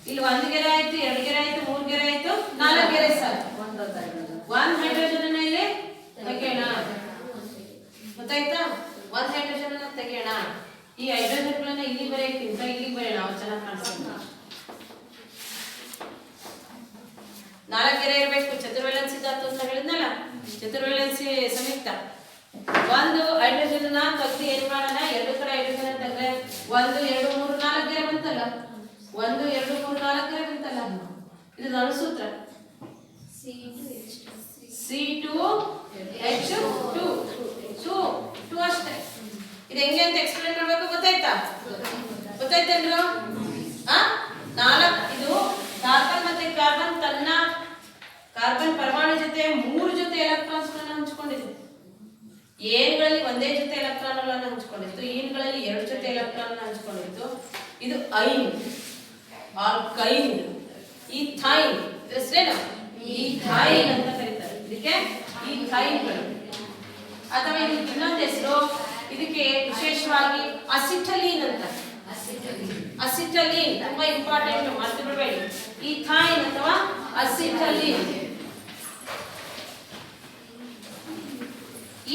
ಇಲ್ಲಿ 1 ಗೆರೆ ಆಯ್ತು, 2 ಗೆರೆ ಆಯ್ತು, 3 ಗೆರೆ ಆಯ್ತು, 4 ಗೆರೆ ಸಾಕು. 1 ಹೈಡ್ರೋಜನ್ ಅನ್ನ ಇಲ್ಲಿ ತೆಗೆಯೋಣ, ಗೊತ್ತಾಯ್ತಾ? 1 ಹೈಡ್ರೋಜನ್ ಅನ್ನ ತೆಗೆಯೋಣ. ಈ ಹೈಡ್ರೋಜನ್ಗಳನ್ನ ಇಲ್ಲಿ ಬರೆಯಕ್ಕಿಂತ ಇಲ್ಲಿ ಬರೆಯೋಣ, ಅವು ಚೆನ್ನಾಗಿ ಕಾಣಿಸ್ತದೆ. 4 ಗೆರೆ ಇರಬೇಕು. ಚತುರ್ವೇಲೆನ್ಸಿ ಧಾತು ಅಂತ ಹೇಳಿದ್ನಲ್ಲ, ಚತುರ್ವೇಲೆನ್ಸಿ ಸಂಯುಕ್ತ. 1 ಹೈಡ್ರೋಜನ್ ಅನ್ನ ತೆಗೆದು ಏನ್ ಮಾಡೋಣ, 2 ಕಡೆ ಹೈಡ್ರೋಜನ್ ತೆಗೆದ್ರೆ 1 2 3 4 ಗೆರೆ ಬಂತಲ್ಲ, 1 2 3 4 ಗೆರೆ ಬಂತಲ್ಲ. ಇದು ನನ್ನ ಸೂತ್ರ C2H2 ಅಷ್ಟೇ. ಇದು ಹೆಂಗೆ ಅಂತ ಎಕ್ಸ್ಪ್ಲೇನ್ ಮಾಡ್ಬೇಕು, ಗೊತ್ತಾಯ್ತಾ? ಗೊತ್ತಾಯ್ತೇನ್ರು? 4 ಇದು ಕಾರ್ಬನ್ ಮತ್ತೆ ಕಾರ್ಬನ್ ತನ್ನ ಕಾರ್ಬನ್ ಪರಮಾಣು ಜೊತೆ 3 ಜೊತೆ ಎಲೆಕ್ಟ್ರಾನ್ಸ್ ಗಳನ್ನ ಹಂಚಿಕೊಂಡಿದೆ. ಏನ್ಗಳಲ್ಲಿ ಒಂದೇ ಜೊತೆ ಎಲೆಕ್ಟ್ರಾನ್ ಗಳನ್ನ ಹಂಚಿಕೊಂಡಿತ್ತು, ಈನ್ಗಳಲ್ಲಿ 2 ಜೊತೆ ಎಲೆಕ್ಟ್ರಾನ್ ಹಂಚಿಕೊಂಡಿತ್ತು. ಇದು ಐನ್, ಆಲ್ಕೈನ್, ಈಥೈನ್. ಹೆಸರೇನು? ಈಥೈನ್ ಅಂತ ಕರೀತಾರೆ. ಇದಕ್ಕೆ ಈಥೈನ್ಗಳು. ಅಥವಾ ಇದಕ್ಕೆ ಇನ್ನೊಂದು ಹೆಸರು, ಇದಕ್ಕೆ ವಿಶೇಷವಾಗಿ ಅಸಿಟಲೀನ್ ಅಂತ. ಅಸಿಟಲೀನ್ ತುಂಬಾ ಇಂಪಾರ್ಟೆಂಟ್, ಮರ್ತು ಬಿಡಬೇಡಿ. ಈಥೈನ್ ಅಥವಾ ಅಸಿಟಲೀನ್.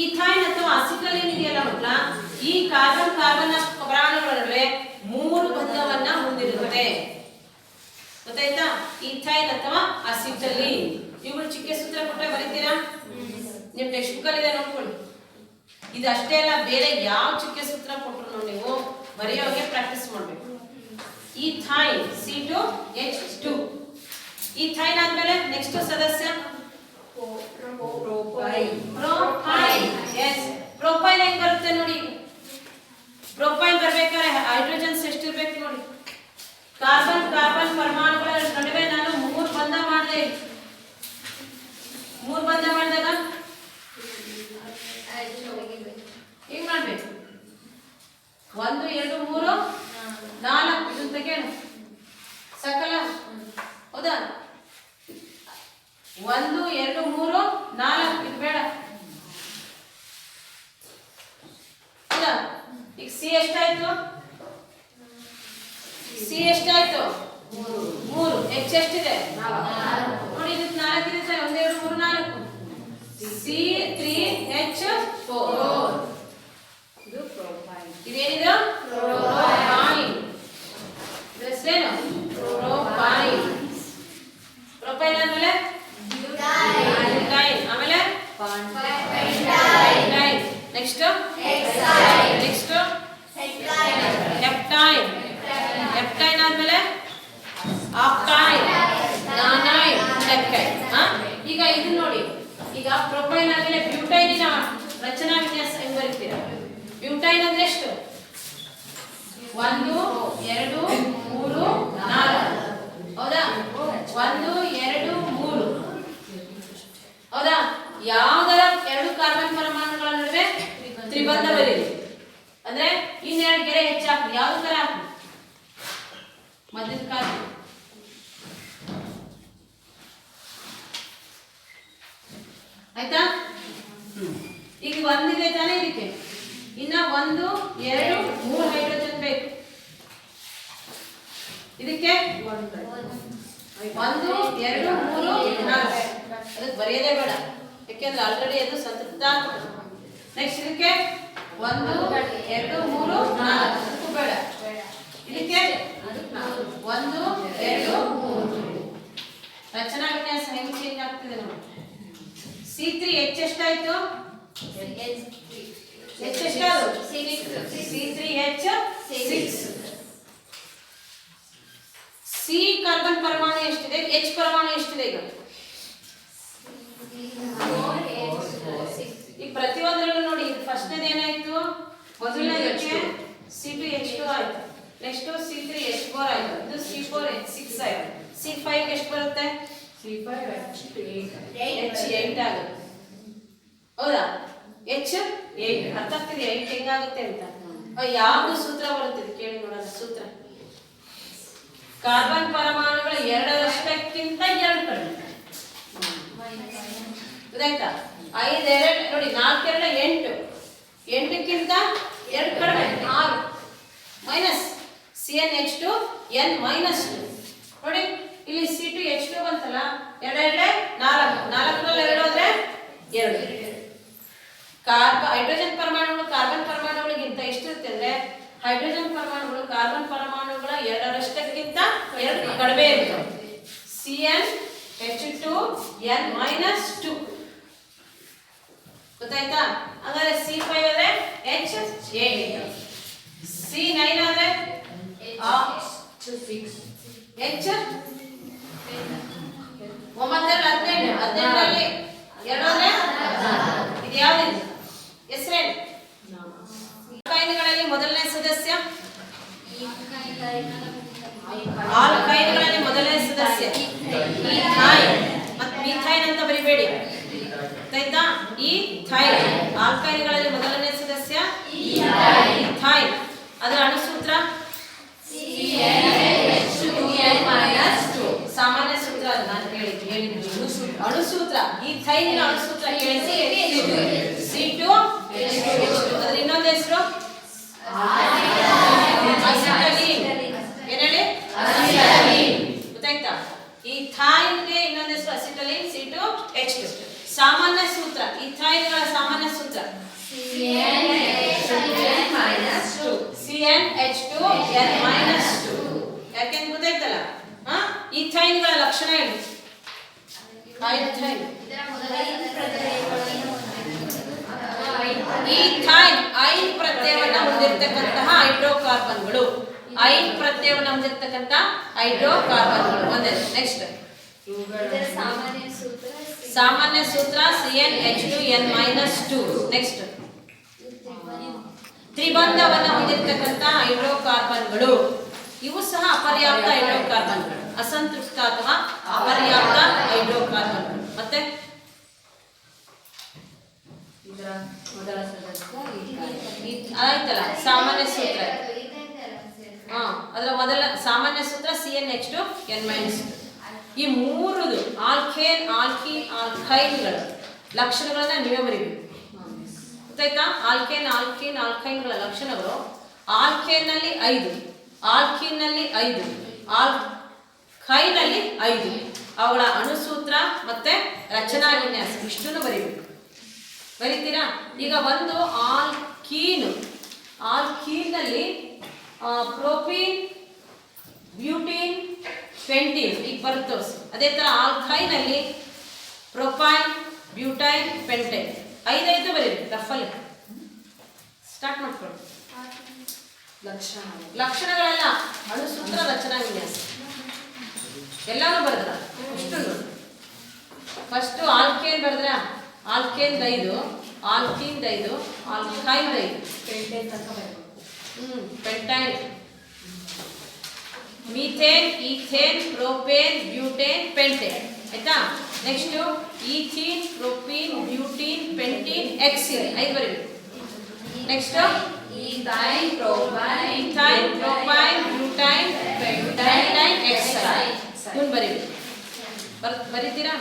ಈಥೈನ್ ಅಥವಾ ಅಸಿಟಲೀನ್ ಇದೆಯಲ್ಲ ಮಕ್ಕಳ, ಈ ಕಾರ್ಬನ್ ಕಾರ್ಬನ್ ಪರಮಾಣುಗಳ ನಡುವೆ 3 ಬಂಧವನ್ನ ಹೊಂದಿರುತ್ತೆ. ಗೊತ್ತಾಯ್ತಾ? ಈಥೈನ್ ಅಥವಾ ಅಸಿಟಲೀನ್. ಇವುಗಳು ಚಿಕ್ಕ ಸೂತ್ರ ಕೊಟ್ಟರೆ ಬರೀತೀರಾ? ನಿಮ್ ಟೆಕ್ಸ್ಟ್ ಬುಕ್ ಅಲ್ಲಿ ಇದೆ, ನೋಡ್ಕೊಳ್ಳಿ. ಇದು ಅಷ್ಟೇ ಅಲ್ಲ, ಬೇರೆ ಯಾವ ಚಿಕ್ಕ ಸೂತ್ರ ಕೊಟ್ಟರು ನೀವು ಬರೆಯೋಗೆ ಪ್ರಾಕ್ಟೀಸ್ ಮಾಡಬೇಕು. Ethyne C2H2. ಈಥೈನ್ ಆದ್ಮೇಲೆ ನೆಕ್ಸ್ಟ್ ಸದಸ್ಯ ಪ್ರೋಪೈನ್. ಎಸ್, ಪ್ರೋಪೈನ್ ಹೆಂಗ್ ಬರುತ್ತೆ ನೋಡಿ. ಪ್ರೋಪೈನ್ ಬರ್ಬೇಕಾದ್ರೆ ಹೈಡ್ರೋಜನ್ಸ್ ಎಷ್ಟಿರ್ಬೇಕು ನೋಡಿ. ಕಾರ್ಬನ್ ಕಾರ್ಬನ್ ಪರಮಾಣುಗಳ ನಡುವೆ ನಾನು 3 ಬಂಧ ಮಾಡಿದೆ. 3 ಬಂಧ ಮಾಡಿದಾಗ ಹಿಂಗ್ ಮಾಡ್ಬೇಕು. 1 2 3 4 ಇದನ್ನ ತೆಗೆಯೋಣ, ಸಕಲ ಹೌದಾ? 1 2 3 4 ಇದು ಬೇಡ ಹೌದಾ? ಈಗ ಸಿ ಎಷ್ಟಾಯ್ತು? ಸಿ ಎಷ್ಟಾಯ್ತು? 3. ಎಚ್ ಎಷ್ಟಿದೆ? 4. ನೋಡಿ, ಇದಕ್ಕೆ 4 ಇದೆ. 1 2 3 4. C3H4. ಇದು ಪ್ರೋಪೈನ್. ಇದೇನಿದು? ಪ್ರೋಪೈನ್. ಹೆಸರೇನು? ಪ್ರೋಪೈನ್. ಪ್ರೋಪೈನ್ ಆದ್ಮೇಲೆ ಬ್ಯೂಟೈನ್, ಆಮೇಲೆ ಪೆಂಟೈನ್, ನೆಕ್ಸ್ಟ್ ನೆಕ್ಸ್ಟ್ ಹೆಪ್ಟೈನ್. ಹೆಪ್ಟೈನ್ ಆದ್ಮೇಲೆ ಆಪ್ಟೈನ್, ನಾನೈನ್, ಡೆಕೈನ್. ಈಗ ಇದು ನೋಡಿ, ಈಗ ಪ್ರೊಪೈನ್ ಆದ್ಮೇಲೆ ಬ್ಯೂಟೈನಿನ ರಚನಾ ವಿನ್ಯಾಸ ಹೆಂಗ್ ಬರೀತೀರಾ? ಬ್ಯೂಟೈನ್ ಅಂದ್ರೆ ಎಷ್ಟು? 1 2 3 4 ಹೌದಾ? 1 2 3 ಹೌದಾ? ಯಾವ್ದರ 2 ಕಾರ್ಬನ್ ಪರಮಾಣುಗಳ ನಡುವೆ ತ್ರಿಬಂಧ ಬರೀರಿ ಅಂದ್ರೆ ಇನ್ನೆರಡು ಗೆರೆ ಹೆಚ್ಚಾಕ್ರಿ. ಯಾವ್ದು ತರ ಹಾಕಿ? ಮಧ್ಯದ ಕಾಲು. ಆಯ್ತಾ? ಈಗ 1 ಇದೆ ತಾನೇ ಇದಕ್ಕೆ. ಇನ್ನ 1 2 3 ಹೈಡ್ರೋಜನ್ ಬೇಕು. ಇದಕ್ಕೆ 1 2 3 4. ಅದಕ್ಕೆ ಬರೆಯೋದೇ ಬೇಡ, ಯಾಕೆಂದ್ರೆ ಆಲ್ರೆಡಿ ಅದು ಸಂತೃಪ್ತ. ನೆಕ್ಸ್ಟ್ ಇದಕ್ಕೆ 1 2 3 4 ಅದಕ್ಕೂ ಬೇಡ. ಇದಕ್ಕೆ 1 2 3. ರಚನಾ ವಿನ್ಯಾಸ ಹೆಂಗ್ ಚೇಂಜ್ ಆಗ್ತಿದೆ ನೋಡಿ. C3H ಎಷ್ಟಾಯ್ತು? H ಎಷ್ಟಾದ್ರು? C3H6. C ಕಾರ್ಬನ್ ಪರಮಾಣು ಎಷ್ಟಿದೆ? H ಪರಮಾಣು ಎಷ್ಟಿದೆ? ಈಗ ಈ ಪ್ರತಿಯೊಂದರಲ್ಲೂ ನೋಡಿ, ಫಸ್ಟ್ ಏನಾಯ್ತು? ಮೊದಲನೇದಕ್ಕೆ C2H2 ಆಯ್ತು, ನೆಕ್ಸ್ಟ್ C3H4 ಆಯ್ತು, ಇದು C4H6 ಆಯ್ತು, C5 ಎಷ್ಟು ಬರುತ್ತೆ? H8 ಆಗುತ್ತೆ. ಹೌದಾ? H8 ಅರ್ಥ ಆಗ್ತಿದೆ 8 ಹೆಂಗಾಗುತ್ತೆ ಅಂತ. ಯಾವುದು ಸೂತ್ರ ಬರುತ್ತೆ ಕೇಳಿ ನೋಡೋಣ. ಸೂತ್ರ ಕಾರ್ಬನ್ ಪರಮಾಣುಗಳ 2ರಷ್ಟಕ್ಕಿಂತ 2 ಕಡಿಮೆ. ಗೊತ್ತಾಯ್ತಾ? 5 2 ನೋಡಿ 4 2 8 8ಕ್ಕಿಂತ 2 ಕಡಿಮೆ 6 ಮೈನಸ್ CnH2 n ಮೈನಸ್ 2 ನೋಡಿ ಇಲ್ಲಿ C2H2 ಬಂತಲ್ಲ 2 2 4 4ರಲ್ಲಿ 2 ಹೋದ್ರೆ 2 ಹೈಡ್ರೋಜನ್ ಪರಮಾಣುಗಳು ಕಾರ್ಬನ್ ಪರಮಾಣುಗಳಿಗಿಂತ ಎಷ್ಟಿರುತ್ತೆ ಅಂದ್ರೆ ಹೈಡ್ರೋಜನ್ ಪರಮಾಣುಗಳು ಕಾರ್ಬನ್ ಪರಮಾಣುಗಳ 2ರಷ್ಟಕ್ಕಿಂತ 2 ಕಡಿಮೆ ಇರ್ತವೆ. CnH2 n ಮೈನಸ್ 2 ಗೊತ್ತಾಯ್ತಾ? ಹಾಗಾದ್ರೆ C5 ಆದ್ರೆ H8 C9 ಆದ್ರೆ H 18ರಲ್ಲಿ 2 ಆದ್ರೆ ಇದು ಯಾವುದು ಹೆಸರೇನು? ಆಲ್ಕೈನ್ಗಳಲ್ಲಿ ಮೊದಲನೇ ಸದಸ್ಯ ಆಲ್ಕೈನ್ಗಳಲ್ಲಿ ಮೊದಲನೇ ಸದಸ್ಯ ಈಥೈನ್ ಮತ್ತು ಮೀಥೈನ್ ಅಂತ ಬರಿಬೇಡಿ. ಗೊತ್ತಾಯ್ತಾ? ಈಥೈನ್ ಆಲ್ಕೈನ್ಗಳಲ್ಲಿ ಮೊದಲನೇ ಸದಸ್ಯ ಈಥೈನ್. ಅದರ ಅಣುಸೂತ್ರ ಸಾಮಾನ್ಯ ಸೂತ್ರ ನಾನು ಹೇಳಿದ್ದು ಅಣುಸೂತ್ರ ಈಥೈನ್ ಅಣುಸೂತ್ರ ಕೇಳಿಸಿ C2H2 ಅದರ ಇನ್ನೊಂದು ಹೆಸರು ಅಸಿಟಲೀನ್. ಏನ್ ಹೇಳಿ? ಅಸಿಟಲೀನ್. ಗೊತ್ತಾಯ್ತಾ? ಈಥೈನ್ಗೆ ಇನ್ನೊಂದು ಹೆಸರು ಅಸಿಟಲೀನ್ C2H2. ಸಾಮಾನ್ಯ ಸೂತ್ರ ಈಥೈನ್ಗಳ ಸಾಮಾನ್ಯ ಸೂತ್ರ CnH2n-2. ಯಾಕೆಂದ್ರೆ ಗೊತ್ತಾಯ್ತಲ್ಲ? ಈಥೈನ್ಗಳ ಲಕ್ಷಣ ಏನು? ಈಥೈನ್ ಐನ್ ಪ್ರತ್ಯಯವನ್ನು ಹೊಂದಿರತಕ್ಕಂತಹ ಹೈಡ್ರೋಕಾರ್ಬನ್ಗಳು. ಐನ್ ಪ್ರತ್ಯಯವನ್ನು ಹೊಂದಿರತಕ್ಕಂತ ಹೈಡ್ರೋಕಾರ್ಬನ್ಗಳು ಒಂದೇ. ನೆಕ್ಸ್ಟ್ ಸಾಮಾನ್ಯ ಸೂತ್ರ CnH2n-2. ನೆಕ್ಸ್ಟ್ ತ್ರಿಬಂಧವನ್ನು ಹೊಂದಿರತಕ್ಕಂತ ಹೈಡ್ರೋಕಾರ್ಬನ್ಗಳು. ಇವು ಸಹ ಅಪರ್ಯಾಪ್ತ ಹೈಡ್ರೋಕಾರ್ಬನ್ಗಳು, ಅಸಂತೃಪ್ತ ಅಥವಾ ಅಪರ್ಯಾಪ್ತ ಹೈಡ್ರೋಕಾರ್ಬನ್ಗಳು. ಮತ್ತೆ ಆಯ್ತಲ್ಲ ಸಾಮಾನ್ಯ ಸೂತ್ರ. ಅದರ ಮೊದಲ ಸಾಮಾನ್ಯ ಸೂತ್ರ CnH2n-2. ಈ ಮೂರುದು ಆಲ್ಕೇನ್ ಆಲ್ಕೀನ್ ಆಲ್ಕೈನ್ಗಳ ಲಕ್ಷಣಗಳನ್ನ ನೀವೇ ಬರೀಬೇಕು. ಗೊತ್ತಾಯ್ತಾ? ಆಲ್ಕೇನ್ ಆಲ್ಕೀನ್ ಆಲ್ಕೈನ್ಗಳ ಲಕ್ಷಣಗಳು ಆಲ್ಕೇನ್ನಲ್ಲಿ 5, ಆಲ್ಕೀನ್ನಲ್ಲಿ 5, ಆಲ್ಕೈನಲ್ಲಿ 5. ಅವುಗಳ ಅಣುಸೂತ್ರ ಮತ್ತೆ ರಚನಾ ವಿನ್ಯಾಸ ಇಷ್ಟನ್ನು ಬರೀಬೇಕು. ಬರೀತೀರಾ? ಈಗ ಒಂದು ಆಲ್ಕೀನ್ನಲ್ಲಿ ಪ್ರೋಪೀನ್ ಬ್ಯೂಟೀನ್ ಪೆಂಟೀನ್ ಈಗ ಬರುತ್ತೆ. ಅದೇ ತರ ಆಲ್ಕೈನಲ್ಲಿ ಪ್ರೊಪೈನ್ ಬ್ಯೂಟೈನ್ ಪೆಂಟೈನ್ 5 ಬರೀಬೇಕು. ರಫಲ್ಲಿ ಸ್ಟಾರ್ಟ್ ಮಾಡ್ಕೊಳ್ಳಿ. ಲಕ್ಷಣಗಳೆಲ್ಲ ಅಣುಸೂತ್ರ ರಚನಾ ವಿನ್ಯಾಸ ಎಲ್ಲಾನು ಬರೆದ್ರ ಇಷ್ಟು ನೋಡಿ. ಫಸ್ಟ್ ಆಲ್ಕೇನ್ ಬರೆದ್ರ ಆಲ್ಕೇನ್ 5, ಆಲ್ಕೀನ್ 5, ಆಲ್ಕೈನ್ 5, ಪೆಂಟೈನ್ ತನಕ ಬರಬೇಕು. Pentyne methane ethane propane butane pentane ಆಯ್ತಾ? Next ethene propene butene pentene hexene 5 ಬರೀಬೇಕು. Next ethyne propyne butyne pentyne hexyne ಇವನು ಬರೀಬೇಕು. ಬರೀತೀರಾ?